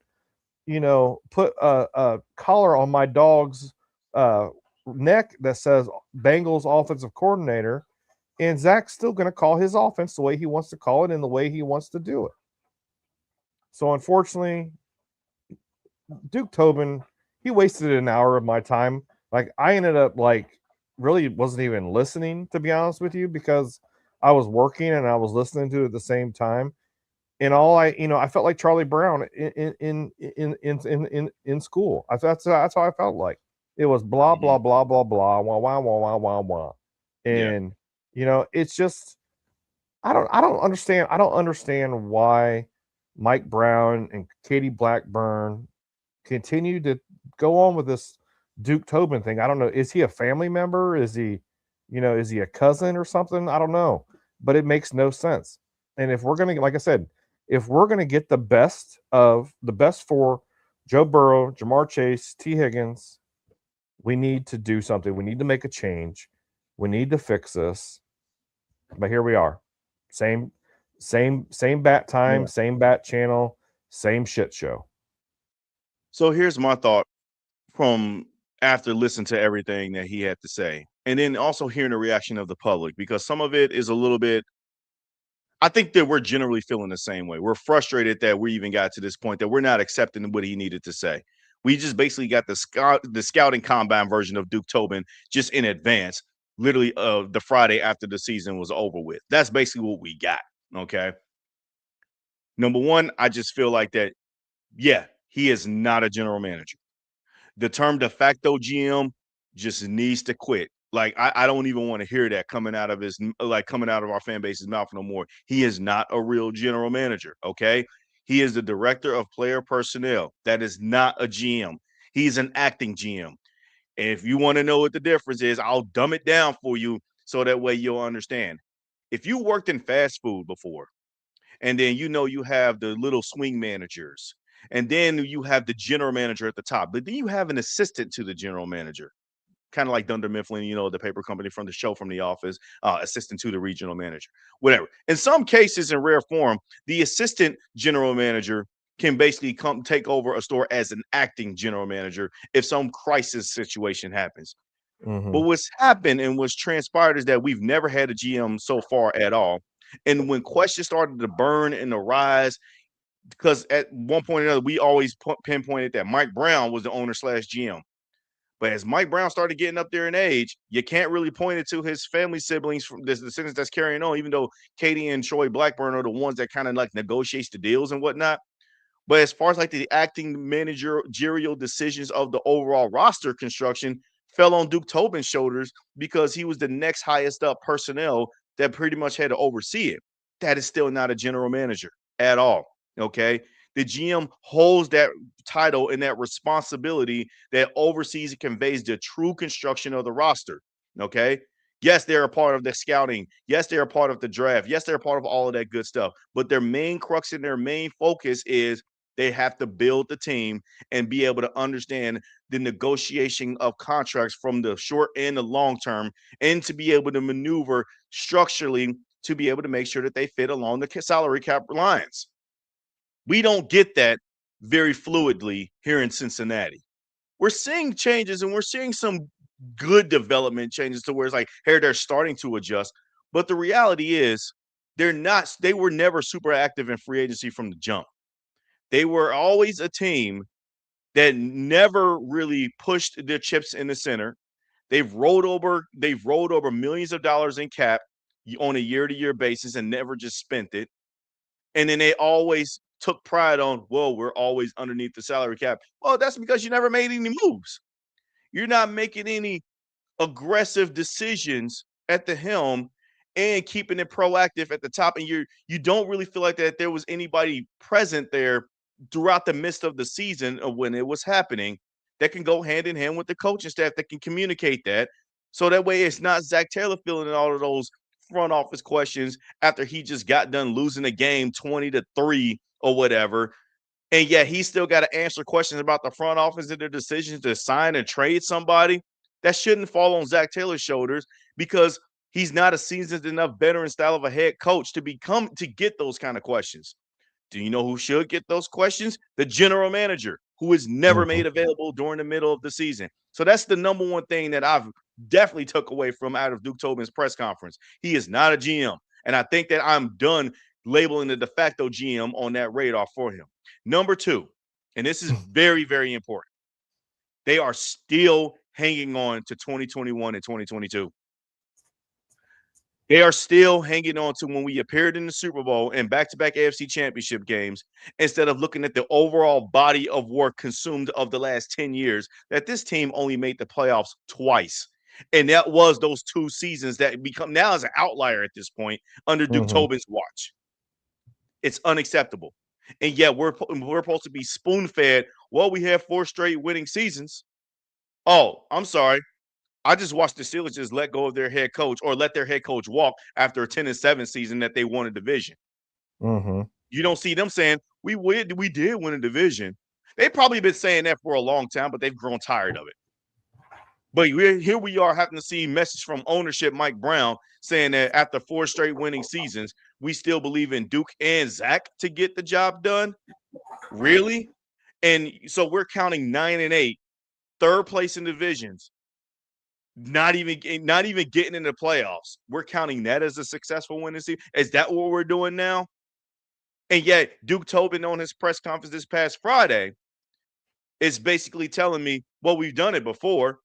a collar on my dog's neck that says Bengals offensive coordinator, and Zach's still going to call his offense the way he wants to call it and the way he wants to do it. So unfortunately, Duke Tobin, he wasted an hour of my time. Like I ended up really wasn't even listening, to be honest with you, because I was working and I was listening to it at the same time. And I felt like Charlie Brown in school. That's how I felt like. It was blah
Mhm.
blah blah blah blah wah wah wah wah wah wah,
Yeah.
and it's just I don't understand why Mike Brown and Katie Blackburn continue to go on with this Duke Tobin thing. I don't know. Is he a family member? Is he a cousin or something? I don't know. But it makes no sense. And if we're gonna, like I said, if we're gonna get the best for Joe Burrow, Jamar Chase, T. Higgins, we need to do something. We need to make a change. We need to fix this. But here we are. Same, same bat time,
Yeah.
same bat channel, same shit show.
So here's my thought from after listening to everything that he had to say, and then also hearing the reaction of the public, because some of it is a little bit. I think that we're generally feeling the same way. We're frustrated that we even got to this point that we're not accepting what he needed to say. We just basically got the scouting combine version of Duke Tobin just in advance, literally the Friday after the season was over with. That's basically what we got. Okay. Number one, I just feel like that, yeah, he is not a general manager. The term de facto GM just needs to quit. Like I don't even want to hear that coming out of our fan base's mouth no more. He is not a real general manager. Okay, he is the director of player personnel. That is not a GM. He's an acting GM. And if you want to know what the difference is, I'll dumb it down for you so that way you'll understand. If you worked in fast food before, and then you have the little swing managers, and then you have the general manager at the top, but then you have an assistant to the general manager, kind of like Dunder Mifflin, the paper company from the show from The Office, assistant to the regional manager, whatever. In some cases, in rare form, the assistant general manager can basically come take over a store as an acting general manager if some crisis situation happens. But
Mm-hmm.
what's happened and what's transpired is that we've never had a GM so far at all. And when questions started to burn and to rise, because at one point or another, we always pinpointed that Mike Brown was the owner slash GM. But as Mike Brown started getting up there in age, you can't really point it to his family siblings from this descendants that's carrying on, even though Katie and Troy Blackburn are the ones that kind of like negotiates the deals and whatnot. But as far as like the acting managerial decisions of the overall roster construction fell on Duke Tobin's shoulders because he was the next highest up personnel that pretty much had to oversee it. That is still not a general manager at all. Okay. The GM holds that title and that responsibility that oversees and conveys the true construction of the roster. Okay. Yes, they're a part of the scouting. Yes, they're a part of the draft. Yes, they're a part of all of that good stuff. But their main crux and their main focus is they have to build the team and be able to understand the negotiation of contracts from the short and the long term, and to be able to maneuver structurally to be able to make sure that they fit along the salary cap lines. We don't get that very fluidly here in Cincinnati. We're seeing changes and we're seeing some good development changes to where it's like, hey, they're starting to adjust. But the reality is, they were never super active in free agency from the jump. They were always a team that never really pushed their chips in the center. They've rolled over millions of dollars in cap on a year-to-year basis and never just spent it. And then they always took pride on, well, we're always underneath the salary cap. Well, that's because you never made any moves. You're not making any aggressive decisions at the helm and keeping it proactive at the top. And you don't really feel like that there was anybody present there throughout the midst of the season of when it was happening that can go hand in hand with the coaching staff that can communicate that. So that way it's not Zac Taylor filling in all of those front office questions after he just got done losing a game 20-3 or whatever. And yet he still got to answer questions about the front office and their decisions to sign and trade somebody. That shouldn't fall on Zac Taylor's shoulders because he's not a seasoned enough veteran style of a head coach to get those kind of questions. Do you know who should get those questions? The general manager, who is never
Mm-hmm.
made available during the middle of the season. So that's the number one thing that I've definitely took away from out of Duke Tobin's press conference. He is not a GM. And I think that I'm done labeling the de facto GM on that radar for him. Number two, and this is very, very important. They are still hanging on to 2021 and 2022. They are still hanging on to when we appeared in the Super Bowl and back-to-back AFC championship games instead of looking at the overall body of work consumed of the last 10 years that this team only made the playoffs twice. And that was those 2 seasons that become now as an outlier at this point under Duke
Mhm.
Tobin's watch. It's unacceptable. And yet we're supposed to be spoon-fed, well, we have 4 straight winning seasons. Oh, I'm sorry. I just watched the Steelers just let go of their head coach or let their head coach walk after a 10-7 season that they won a division.
Mhm.
You don't see them saying, we did win a division. They've probably been saying that for a long time, but they've grown tired of it. But here we are having to see message from ownership Mike Brown saying that after 4 straight winning seasons, we still believe in Duke and Zach to get the job done. Really? And so we're counting 9-8, third place in divisions, not even getting in the playoffs. We're counting that as a successful winning season. Is that what we're doing now? And yet Duke Tobin on his press conference this past Friday is basically telling me, well, we've done it before.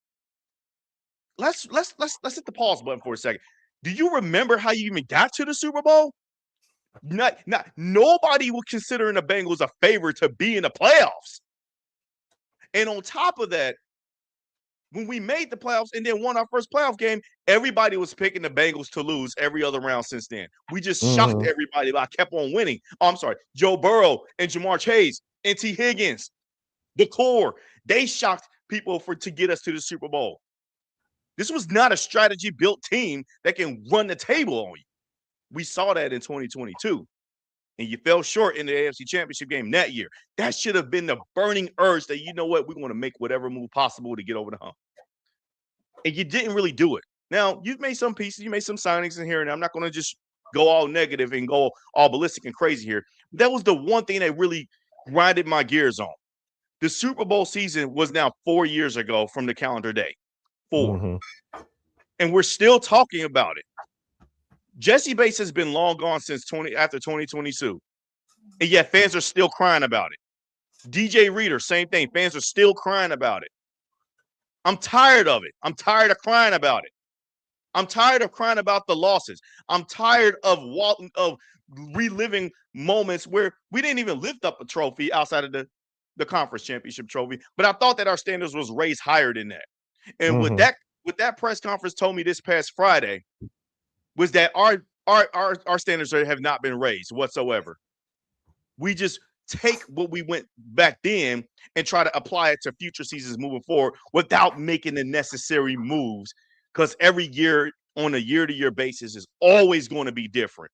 Let's hit the pause button for a second. Do you remember how you even got to the Super Bowl? Not nobody was considering the Bengals a favorite to be in the playoffs. And on top of that, when we made the playoffs and then won our first playoff game, everybody was picking the Bengals to lose every other round since then. We just shocked
Mhm.
everybody by kept on winning. Oh, I'm sorry, Joe Burrow and Jamar Chase and T. Higgins, the core, they shocked people to get us to the Super Bowl. This was not a strategy built team that can run the table on you. We saw that in 2022. And you fell short in the AFC Championship game that year. That should have been the burning urge that, you know what, we're going to make whatever move possible to get over the hump. And you didn't really do it. Now, you've made some pieces, you made some signings in here, and I'm not going to just go all negative and go all ballistic and crazy here. That was the one thing that really grinded my gears on. The Super Bowl season was now 4 years ago from the calendar day. 4.
Mhm.
And we're still talking about it. Jesse Bates has been long gone since after 2022. And yet fans are still crying about it. DJ Reader, same thing. Fans are still crying about it. I'm tired of it. I'm tired of crying about it. I'm tired of crying about the losses. I'm tired of reliving moments where we didn't even lift up a trophy outside of the conference championship trophy. But I thought that our standards was raised higher than that. And
Mhm.
what that press conference told me this past Friday was that our standards have not been raised whatsoever. We just take what we went back then and try to apply it to future seasons moving forward without making the necessary moves. Because every year on a year-to-year basis is always going to be different.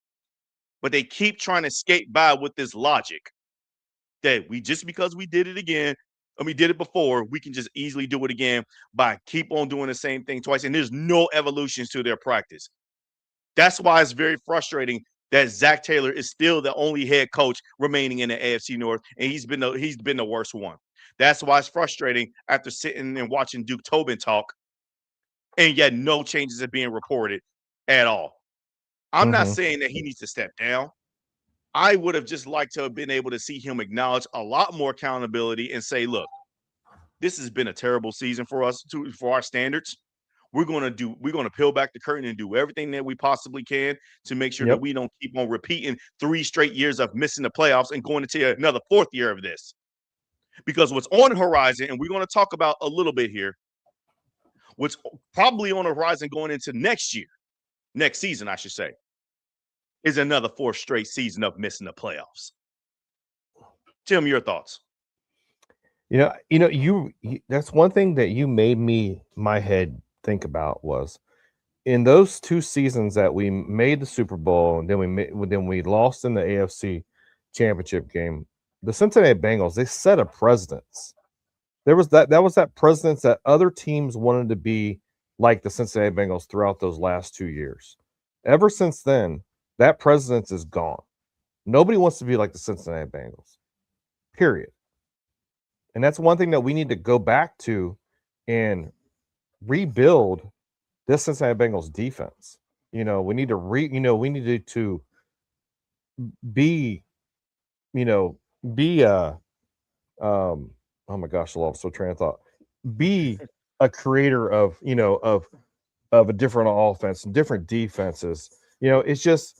But they keep trying to skate by with this logic that we just because we did it again, and we did it before, we can just easily do it again by keep on doing the same thing twice. And there's no evolutions to their practice. That's why it's very frustrating that Zac Taylor is still the only head coach remaining in the AFC North, and he's been the worst one. That's why it's frustrating after sitting and watching Duke Tobin talk, and yet no changes are being reported at all. I'm not
Mhm.
saying that he needs to step down. I would have just liked to have been able to see him acknowledge a lot more accountability and say, look, this has been a terrible season for us for our standards. We're gonna peel back the curtain and do everything that we possibly can to make sure that
Yep.
we don't keep on repeating 3 straight years of missing the playoffs and going into another fourth year of this. Because what's on the horizon, and we're going to talk about a little bit here, what's probably on the horizon going into next season, I should say, is another 4 straight season of missing the playoffs. Tim, your thoughts?
That's one thing that you made my head think about was in those 2 seasons that we made the Super Bowl and then we lost in the AFC Championship game, the Cincinnati Bengals, they set a precedence. That was that precedence that other teams wanted to be like the Cincinnati Bengals throughout those last 2 years. Ever since then, that precedence is gone. Nobody wants to be like the Cincinnati Bengals, period. And that's one thing that we need to go back to and rebuild this Cincinnati Bengals defense. We need to we needed to be, you know, be um oh my gosh, I lost so train of thought. Be a creator of of a different offense and different defenses. It's just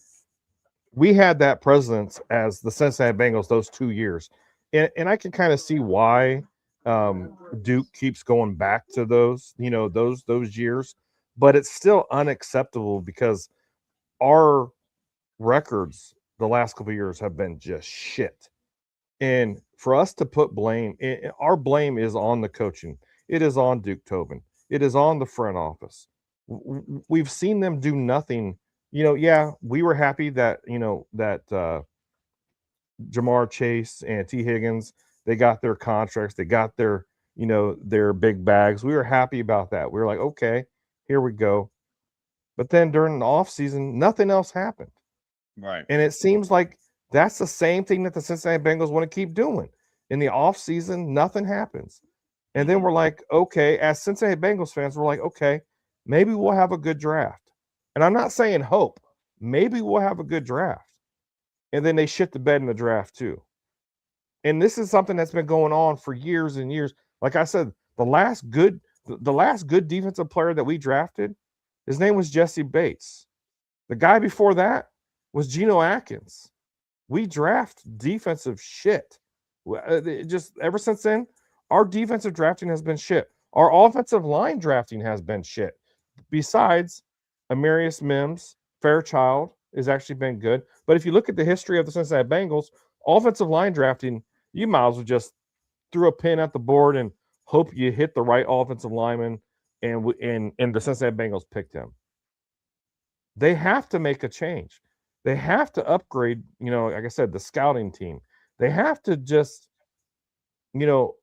we had that presence as the Cincinnati Bengals those 2 years, and I can kind of see why Duke keeps going back to those those years, but it's still unacceptable because our records the last couple of years have been just shit. And for us to put blame, our blame is on the coaching. It is on Duke Tobin. It is on the front office. We've seen them do nothing. Yeah, we were happy that Jamar Chase and T. Higgins, they got their contracts, they got their big bags. We were happy about that. We were like, okay, here we go. But then during the offseason, nothing else happened.
Right.
And it seems like that's the same thing that the Cincinnati Bengals want to keep doing. In the offseason, nothing happens. And then
Mhm.
we're like, okay, as Cincinnati Bengals fans, we're like, okay, maybe we'll have a good draft. And I'm not saying hope. Maybe we'll have a good draft. And then they shit the bed in the draft too. And this is something that's been going on for years and years. Like I said, the last good defensive player that we drafted, his name was Jesse Bates. The guy before that was Geno Atkins. We draft defensive shit. Just ever since then, our defensive drafting has been shit. Our offensive line drafting has been shit. Besides, Amarius Mims, Fairchild has actually been good. But if you look at the history of the Cincinnati Bengals, offensive line drafting, you might as well just throw a pin at the board and hope you hit the right offensive lineman, and the Cincinnati Bengals picked him. They have to make a change. They have to upgrade, like I said, the scouting team. They have to just, you know,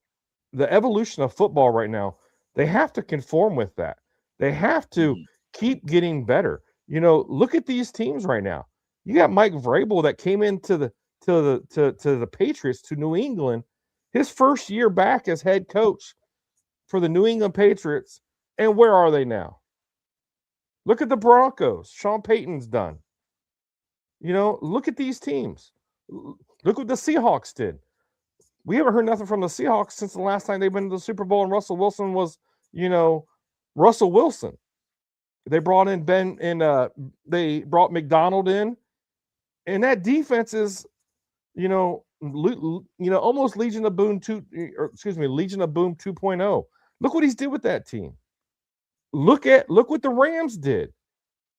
the evolution of football right now, they have to conform with that. They have to
Mhm.
keep getting better. Look at these teams right now. You got Mike Vrabel that came into the Patriots to New England, his first year back as head coach for the New England Patriots. And where are they now? Look at the Broncos. Sean Payton's done. Look at these teams. Look what the Seahawks did. We haven't heard nothing from the Seahawks since the last time they've been to the Super Bowl and Russell Wilson was, you know, Russell Wilson. They brought in they brought McDonald in, and that defense is, almost Legion of Boom 2, or excuse me, Legion of Boom 2.0. Look what he's did with that team. Look what the Rams did.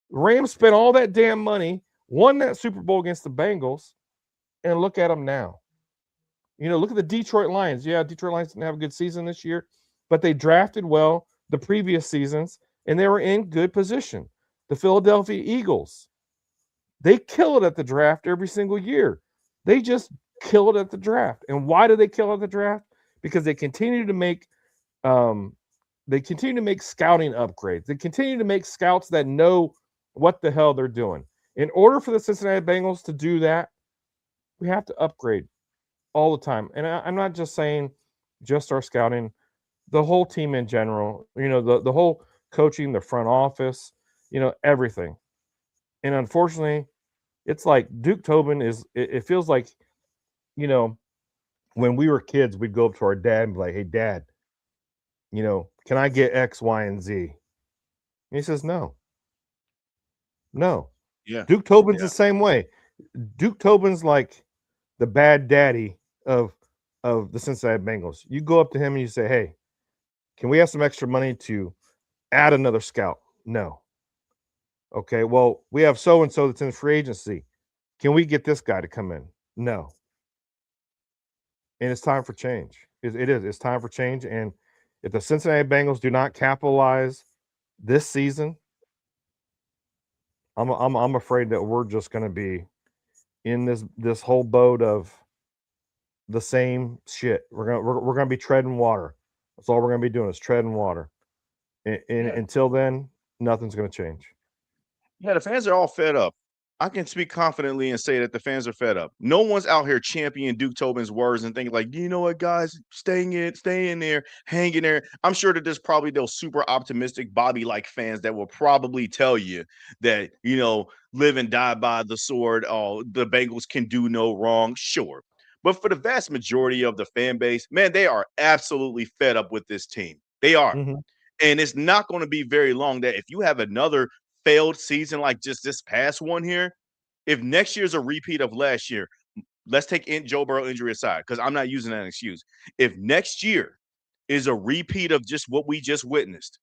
Rams spent all that damn money, won that Super Bowl against the Bengals, and look at them now. Look at the Detroit Lions. Yeah, Detroit Lions didn't have a good season this year, but they drafted well the previous seasons, and they were in good position. The Philadelphia Eagles, they kill it at the draft every single year. They just kill it at the draft. And why do they kill it at the draft? Because um, they continue to make scouting upgrades. They continue to make scouts that know what the hell they're doing. In order for the Cincinnati Bengals to do that, we have to upgrade all the time. And I'm not just saying just our scouting, the whole team in general, the whole coaching, the front office, everything. And unfortunately, it's like Duke Tobin it feels like, you know, when we were kids, we'd go up to our dad and be like, hey, dad, can I get X, Y, and Z? And he says, no, no.
Yeah.
Duke Tobin's the
Yeah.
same way. Duke Tobin's like the bad daddy of the Cincinnati Bengals. You go up to him and you say, hey, can we have some extra money to add another scout? No. Okay, well, we have so and so that's in free agency. Can we get this guy to come in? No. And it's time for change. It is. It's time for change. And if the Cincinnati Bengals do not capitalize this season, I'm afraid that we're just going to be in this whole boat of the same shit. We're gonna be treading water. That's all we're gonna be doing is treading water. And
Yeah.
until then, nothing's gonna change.
Yeah, the fans are all fed up. I can speak confidently and say that the fans are fed up. No one's out here championing Duke Tobin's words and thinking like, you know what, guys, stay in there, hang in there. I'm sure that there's probably those super optimistic Bobby-like fans that will probably tell you that, live and die by the sword. Oh, the Bengals can do no wrong. Sure. But for the vast majority of the fan base, man, they are absolutely fed up with this team. They are.
Mhm.
And it's not going to be very long that if you have another failed season like just this past one here, if next year's a repeat of last year, let's take Joe Burrow injury aside because I'm not using that as an excuse. If next year is a repeat of just what we just witnessed,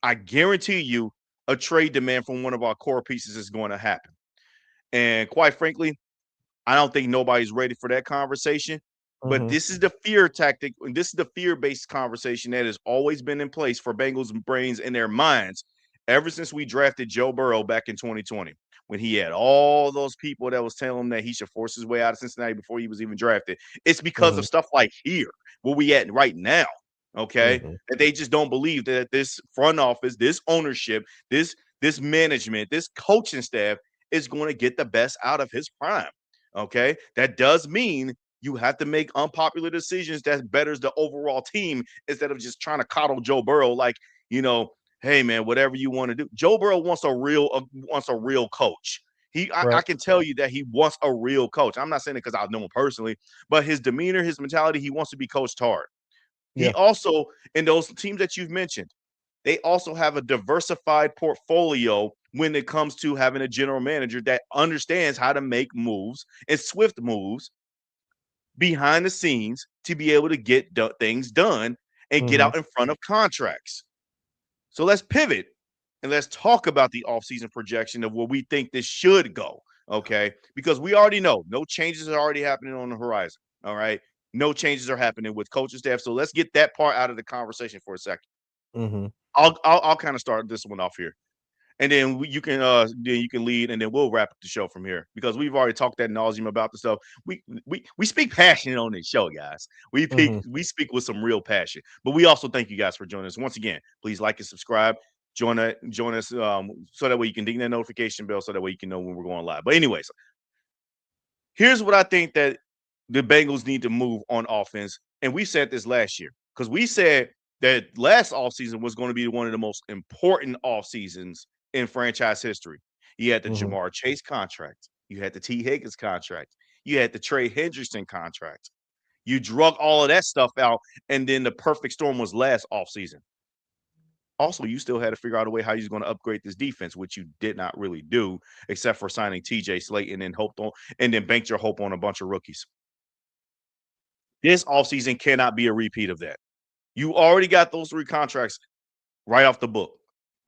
I guarantee you a trade demand from one of our core pieces is going to happen. And quite frankly, I don't think nobody's ready for that conversation. But
Mhm.
this is the fear tactic, and this is the fear-based conversation that has always been in place for Bengals brains in their minds ever since we drafted Joe Burrow back in 2020, when he had all those people that was telling him that he should force his way out of Cincinnati before he was even drafted. It's because
Mhm.
of stuff like here, where we at right now. Okay,
Mhm.
that they just don't believe that this front office, this ownership, this management, this coaching staff is going to get the best out of his prime. Okay, that does mean you have to make unpopular decisions that betters the overall team instead of just trying to coddle Joe Burrow like, hey man, whatever you want to do. Joe Burrow wants a real coach. I
Right.
can tell you that he wants a real coach. I'm not saying it because I know him personally, but his demeanor, his mentality, he wants to be coached hard. He
Yeah.
also, in those teams that you've mentioned, they also have a diversified portfolio when it comes to having a general manager that understands how to make moves and swift moves behind the scenes to be able to get things done and get
Mhm.
out in front of contracts. So let's pivot and let's talk about the offseason projection of where we think this should go. Okay. Because we already know no changes are already happening on the horizon. All right. No changes are happening with coaching staff. So let's get that part out of the conversation for a second.
Mhm.
I'll kind of start this one off here, and then you can lead, and then we'll wrap up the show from here because we've already talked that nauseum about the stuff. We speak passionate on this show, guys.
Mhm.
We speak with some real passion, but we also thank you guys for joining us once again. Please like and subscribe. Join us so that way you can ding that notification bell so that way you can know when we're going live. But anyways, here's what I think that the Bengals need to move on offense. And we said this last year because we said that last offseason was going to be one of the most important off seasons in franchise history. You had the
Mhm.
Jamar Chase contract, you had the T. Higgins contract, you had the Trey Hendrickson contract. You drug all of that stuff out, and then the perfect storm was last offseason. Also, you still had to figure out a way how you're going to upgrade this defense, which you did not really do, except for signing TJ Slayton and then banked your hope on a bunch of rookies. This offseason cannot be a repeat of that. You already got those three contracts right off the book.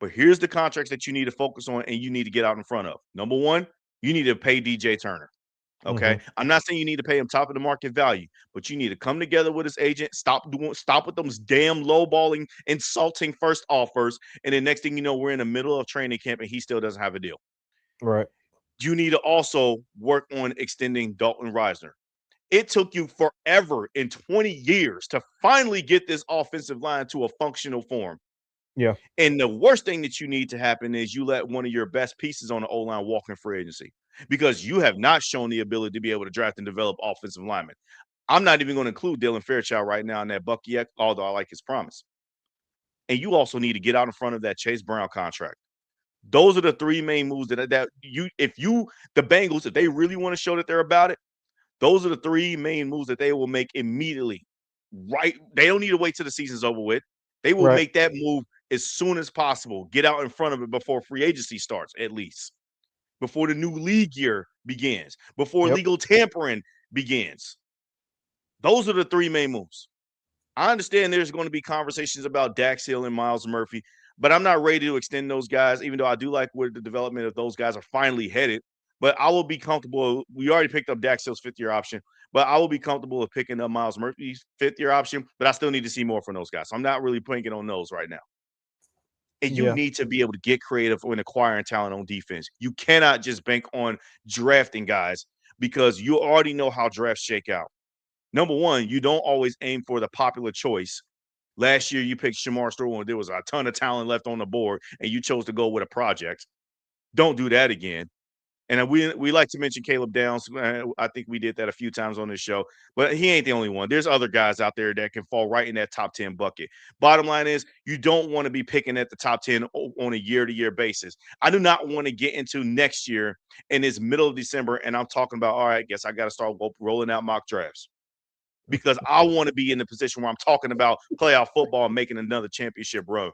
But here's the contracts that you need to focus on and you need to get out in front of. Number one, you need to pay DJ Turner. Okay.
Mhm.
I'm not saying you need to pay him top of the market value, but you need to come together with his agent, stop with those damn lowballing, insulting first offers. And then next thing you know, we're in the middle of training camp and he still doesn't have a deal.
Right.
You need to also work on extending Dalton Reisner. It took you forever in 20 years to finally get this offensive line to a functional form.
Yeah.
And the worst thing that you need to happen is you let one of your best pieces on the O line walk in free agency because you have not shown the ability to be able to draft and develop offensive linemen. I'm not even going to include Dylan Fairchild right now in that buck yet, although I like his promise. And you also need to get out in front of that Chase Brown contract. Those are the three main moves that you, if you, the Bengals, if they really want to show that they're about it, those are the three main moves that they will make immediately. Right? They don't need to wait till the season's over with. They will
Right.
make that move as soon as possible. Get out in front of it before free agency starts, at least. Before the new league year begins. Before
Yep.
legal tampering begins. Those are the three main moves. I understand there's going to be conversations about Dax Hill and Miles Murphy, but I'm not ready to extend those guys, even though I do like where the development of those guys are finally headed. But I will be comfortable. We already picked up Dax Hill's fifth year option, but I will be comfortable with picking up Miles Murphy's fifth year option. But I still need to see more from those guys. So I'm not really banking on those right now. And you
Yeah.
need to be able to get creative when acquiring talent on defense. You cannot just bank on drafting guys because you already know how drafts shake out. Number one, you don't always aim for the popular choice. Last year, you picked Shamar Stewart when there was a ton of talent left on the board, and you chose to go with a project. Don't do that again. And we like to mention Caleb Downs. I think we did that a few times on this show, but he ain't the only one. There's other guys out there that can fall right in that top 10 bucket. Bottom line is, you don't want to be picking at the top 10 on a year-to-year basis. I do not want to get into next year and it's middle of December, and I'm talking about, all right, I guess I got to start rolling out mock drafts because I want to be in the position where I'm talking about playoff football and making another championship run.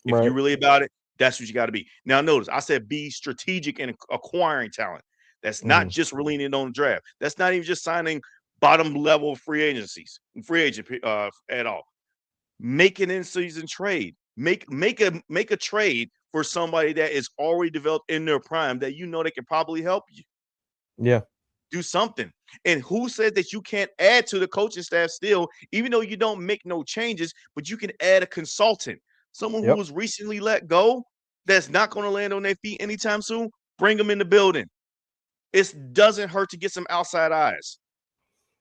If you're
Right.
really about it, that's what you got to be. Now, notice I said be strategic in acquiring talent. That's not
Mhm.
just leaning on the draft. That's not even just signing bottom level free agent at all. Make an in season trade. Make a trade for somebody that is already developed in their prime that you know they can probably help you.
Yeah.
Do something. And who said that you can't add to the coaching staff still, even though you don't make no changes, but you can add a consultant, someone who
Yep.
was recently let go that's not going to land on their feet anytime soon. Bring them in the building. It doesn't hurt to get some outside eyes.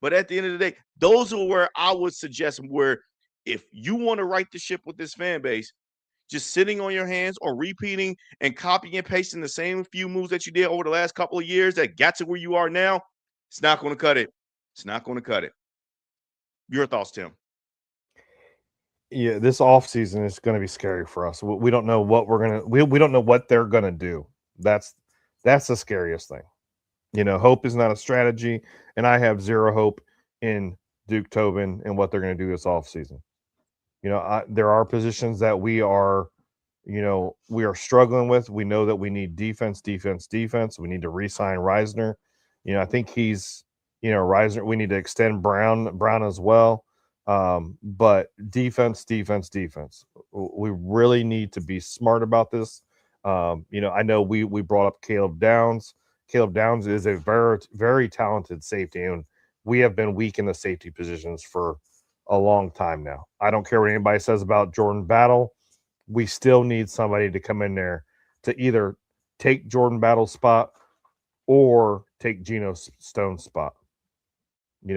But at the end of the day, those are where I would suggest where if you want to right the ship with this fan base, just sitting on your hands or repeating and copying and pasting the same few moves that you did over the last couple of years that got to where you are now, it's not going to cut it. It's not going to cut it. Your thoughts, Tim?
Yeah, this off season is going to be scary for us. We don't know what we're gonna. We don't know what they're going to do. That's that's the scariest thing. Hope is not a strategy, and I have zero hope in Duke Tobin and what they're going to do this off season. There are positions that we are struggling with. We know that we need defense, defense, defense. We need to re-sign Reisner. I think Reisner. We need to extend Brown as well. But defense, defense, defense. We really need to be smart about this. I know we brought up Caleb Downs. Caleb Downs is a very very talented safety, and we have been weak in the safety positions for a long time now. I don't care what anybody says about Jordan Battle. We still need somebody to come in there to either take Jordan Battle's spot or take Geno Stone's spot. I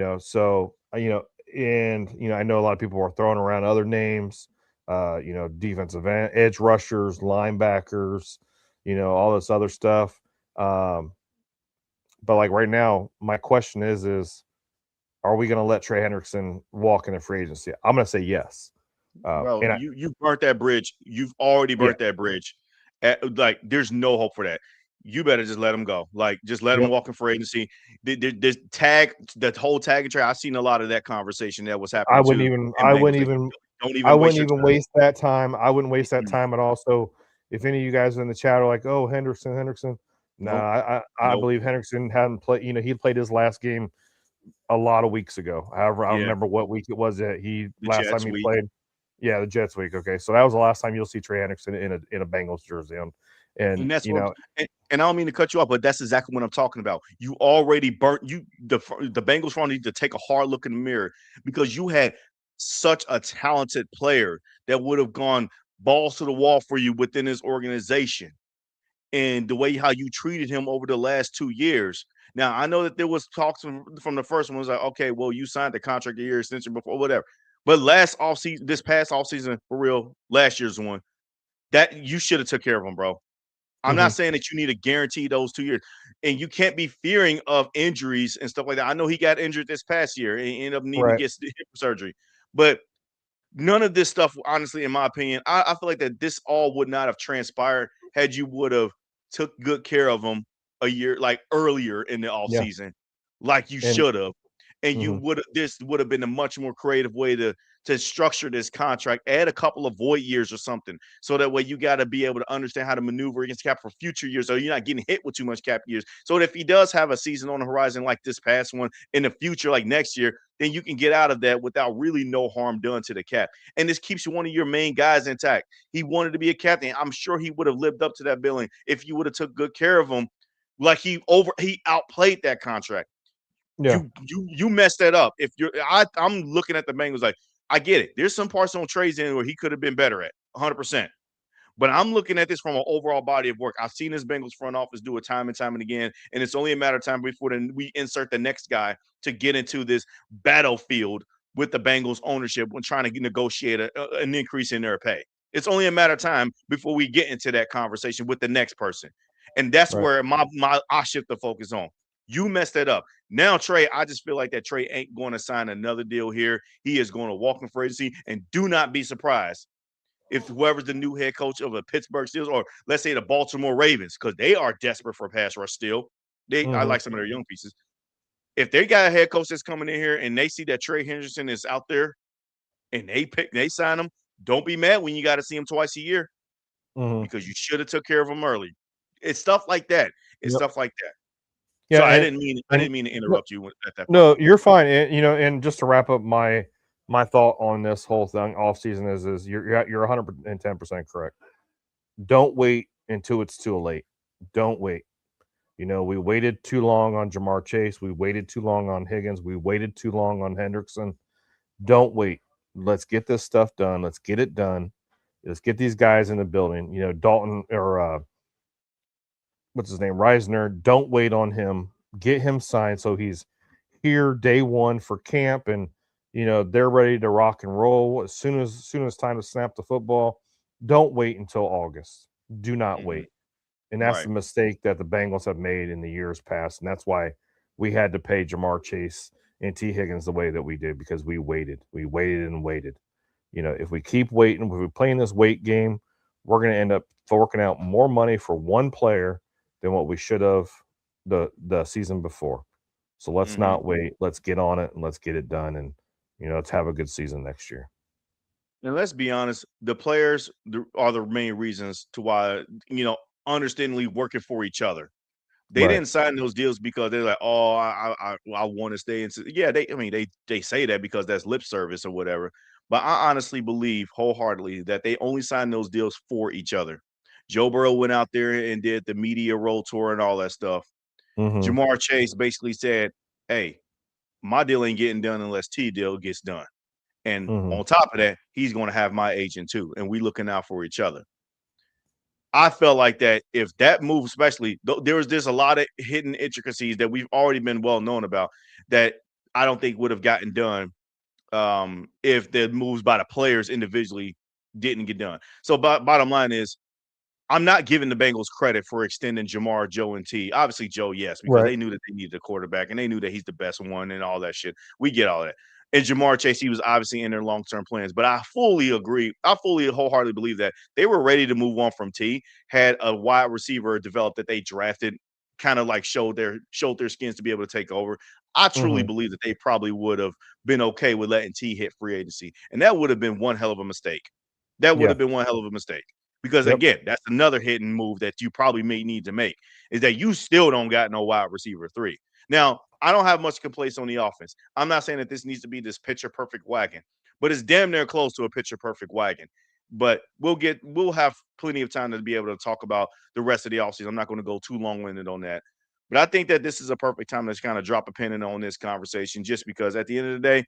know a lot of people are throwing around other names, defensive edge rushers, linebackers, all this other stuff. Um, but like right now, my question is are we going to let Trey Hendrickson walk in a free agency? I'm going to say yes.
Bro,
And
you burnt that bridge. You've already
yeah,
burnt that bridge. Like, there's no hope for that. You better just let him go. Like, just let him
yep.
walk in for agency. This tag, the whole tag and trade. I've seen a lot of that conversation that was
I
happening
wouldn't
too
even
in
I
Bengals.
wouldn't
Like,
even
don't
I
even waste
wouldn't
your
even
time.
waste that time. I wouldn't waste that
Mm-mm.
time at all. So if any of you guys in the chat are like, "Oh, Hendrickson," no,
Nope.
I
Nope.
believe Hendrickson hadn't played. He played his last game a lot of weeks ago. However, I don't
Yeah.
remember what week it was that he
The
last time
Jets
he
week.
played. Yeah, the Jets week. Okay, so that was the last time you'll see Trey Hendrickson in a Bengals jersey. And
And that's what and I don't mean to cut you off, but that's exactly what I'm talking about. You already burnt the Bengals front need to take a hard look in the mirror because you had such a talented player that would have gone balls to the wall for you within this organization. And the way how you treated him over the last 2 years. Now I know that there was talks from the first one was like, okay, well, you signed the contract a year extension before, whatever. But this past offseason, for real, last year's one, that you should have took care of him, bro. I'm not
mhm,
saying that you need to guarantee those 2 years, and you can't be fearing of injuries and stuff like that. I know he got injured this past year and ended up needing to
right,
get hip surgery, but none of this stuff, honestly, in my opinion, I feel like that this all would not have transpired had you would have took good care of him a year like earlier in the off
yeah,
season, like you
and
should have, and you
mhm,
would have this would have been a much more creative way to structure this contract. Add a couple of void years or something, so that way you got to be able to understand how to maneuver against cap for future years, so you're not getting hit with too much cap years. So that if he does have a season on the horizon like this past one in the future, like next year, then you can get out of that without really no harm done to the cap. And this keeps one of your main guys intact. He wanted to be a captain. I'm sure he would have lived up to that billing if you would have took good care of him. Like he outplayed that contract.
yeah,
You messed that up. If I'm looking at the Bengals like I get it. There's some parts on trades in where he could have been better at 100%. But I'm looking at this from an overall body of work. I've seen this Bengals front office do it time and time and again, and it's only a matter of time before we insert the next guy to get into this battlefield with the Bengals ownership when trying to negotiate an increase in their pay. It's only a matter of time before we get into that conversation with the next person, and that's
right,
where my I shift the focus on. You messed that up. Now, Trey, I just feel like that Trey ain't going to sign another deal here. He is going to walk in free agency, and do not be surprised if whoever's the new head coach of the Pittsburgh Steelers or let's say the Baltimore Ravens, because they are desperate for pass rush still. I
mhm,
like some of their young pieces. If they got a head coach that's coming in here and they see that Trey Henderson is out there and they sign him, don't be mad when you got to see him twice a year.
Mhm.
because you should have took care of them early. It's stuff like that. It's
Yep.
stuff like that. So
Yeah,
I didn't mean
and
to
no,
interrupt you at that part.
no, you're fine. And and just to wrap up my thought on this whole thing off season is you're 110% correct. Don't wait until it's too late. Don't wait. We waited too long on Jamar Chase. We waited too long on Higgins. We waited too long on Hendrickson. Don't wait. Let's get this stuff done. Let's get it done. Let's get these guys in the building. Dalton or what's his name, Reisner. Don't wait on him. Get him signed so he's here day one for camp, and they're ready to rock and roll as soon as time to snap the football. Don't wait until August. Do not
Mhm.
wait. And that's
Right.
the mistake that the Bengals have made in the years past. And that's why we had to pay Jamar Chase and T. Higgins the way that we did, because we waited. We waited and waited. If we keep waiting, if we're playing this wait game, we're going to end up forking out more money for one player than what we should have the season before. So let's
Mhm.
not wait. Let's get on it and let's get it done. And let's have a good season next year.
And let's be honest, the players are the main reasons to why, understandably working for each other. They
Right.
didn't sign those deals because they're like, "Oh, I want to stay." Yeah, I mean, they say that because that's lip service or whatever. But I honestly believe wholeheartedly that they only signed those deals for each other. Joe Burrow went out there and did the media roll tour and all that stuff.
Mm-hmm.
Jamar Chase basically said, "Hey, my deal ain't getting done unless T deal gets done." And
Mm-hmm.
on top of that, he's going to have my agent too, and we looking out for each other. I felt like that if that move, especially there's a lot of hidden intricacies that we've already been well known about that I don't think would have gotten done if the moves by the players individually didn't get done. So, bottom line is, I'm not giving the Bengals credit for extending Jamar, Joe, and T. Obviously, Joe, yes, because
Right.
they knew that they needed a quarterback and they knew that he's the best one and all that shit. We get all that. And Jamar Chase, he was obviously in their long term plans. But I fully agree. I fully wholeheartedly believe that they were ready to move on from T. Had a wide receiver developed that they drafted, kind of like showed their skins to be able to take over. I truly
Mm-hmm.
believe that they probably would have been okay with letting T hit free agency, and that would have been one hell of a mistake. That would
Yeah.
have been one hell of a mistake. Because
Yep.
again, that's another hidden move that you probably may need to make is that you still don't got no wide receiver three. Now, I don't have much complaints on the offense. I'm not saying that this needs to be this picture perfect wagon, but it's damn near close to a picture perfect wagon. But we'll have plenty of time to be able to talk about the rest of the offseason. I'm not going to go too long winded on that. But I think that this is a perfect time to kind of drop a pin in on this conversation, just because at the end of the day,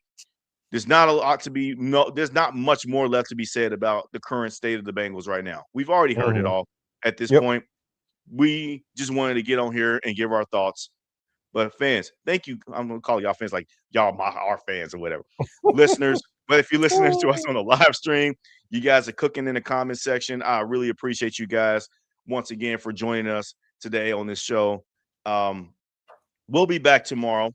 there's not much more left to be said about the current state of the Bengals right now. We've already heard it
Mm-hmm.
all at this
Yep.
point. We just wanted to get on here and give our thoughts. But fans, thank you. I'm gonna call y'all fans like y'all our fans or whatever. Listeners, but if you're listening to us on a live stream, you guys are cooking in the comment section. I really appreciate you guys once again for joining us today on this show. Um, we'll be back tomorrow.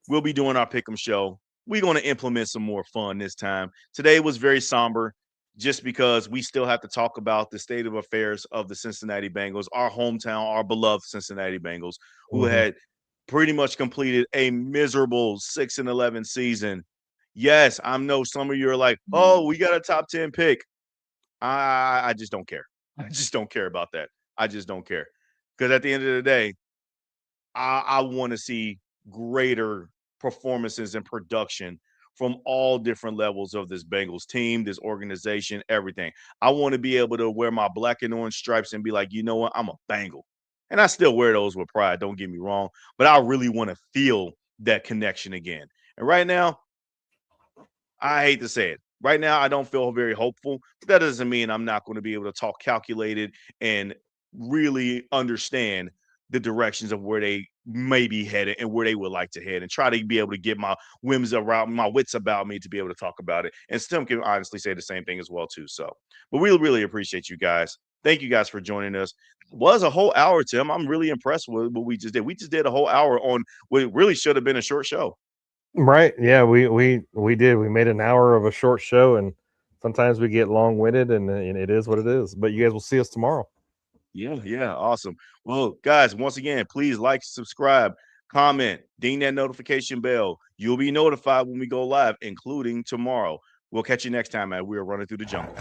We'll be doing our pick'em show. We're going to implement some more fun this time. Today was very somber just because we still have to talk about the state of affairs of the Cincinnati Bengals, our hometown, our beloved Cincinnati Bengals, who
Mm-hmm.
had pretty much completed a miserable 6-11 season. Yes, I know some of you are like, "Oh, we got a top 10 pick." I just don't care. I just don't care about that. I just don't care. Because at the end of the day, I want to see greater performances and production from all different levels of this Bengals team, this organization, everything. I want to be able to wear my black and orange stripes and be like, you know what, I'm a Bengal. And I still wear those with pride, don't get me wrong, but I really want to feel that connection again. And right now, I hate to say it. Right now, I don't feel very hopeful, but that doesn't mean I'm not going to be able to talk calculated and really understand the directions of where they may be headed and where they would like to head and try to be able to get my whims around my wits about me to be able to talk about it. And Stim can honestly say the same thing as well, too. So, but we really appreciate you guys. Thank you guys for joining us. It was a whole hour, Tim. I'm really impressed with what we just did. We just did a whole hour on what really should have been a short show.
Right. Yeah, we did. We made an hour of a short show, and sometimes we get long-winded, and it is what it is. But you guys will see us tomorrow.
Yeah, yeah, awesome. Well, guys, once again, please like, subscribe, comment, ding that notification bell. You'll be notified when we go live, including tomorrow. We'll catch you next time, man. We are running through the jungle.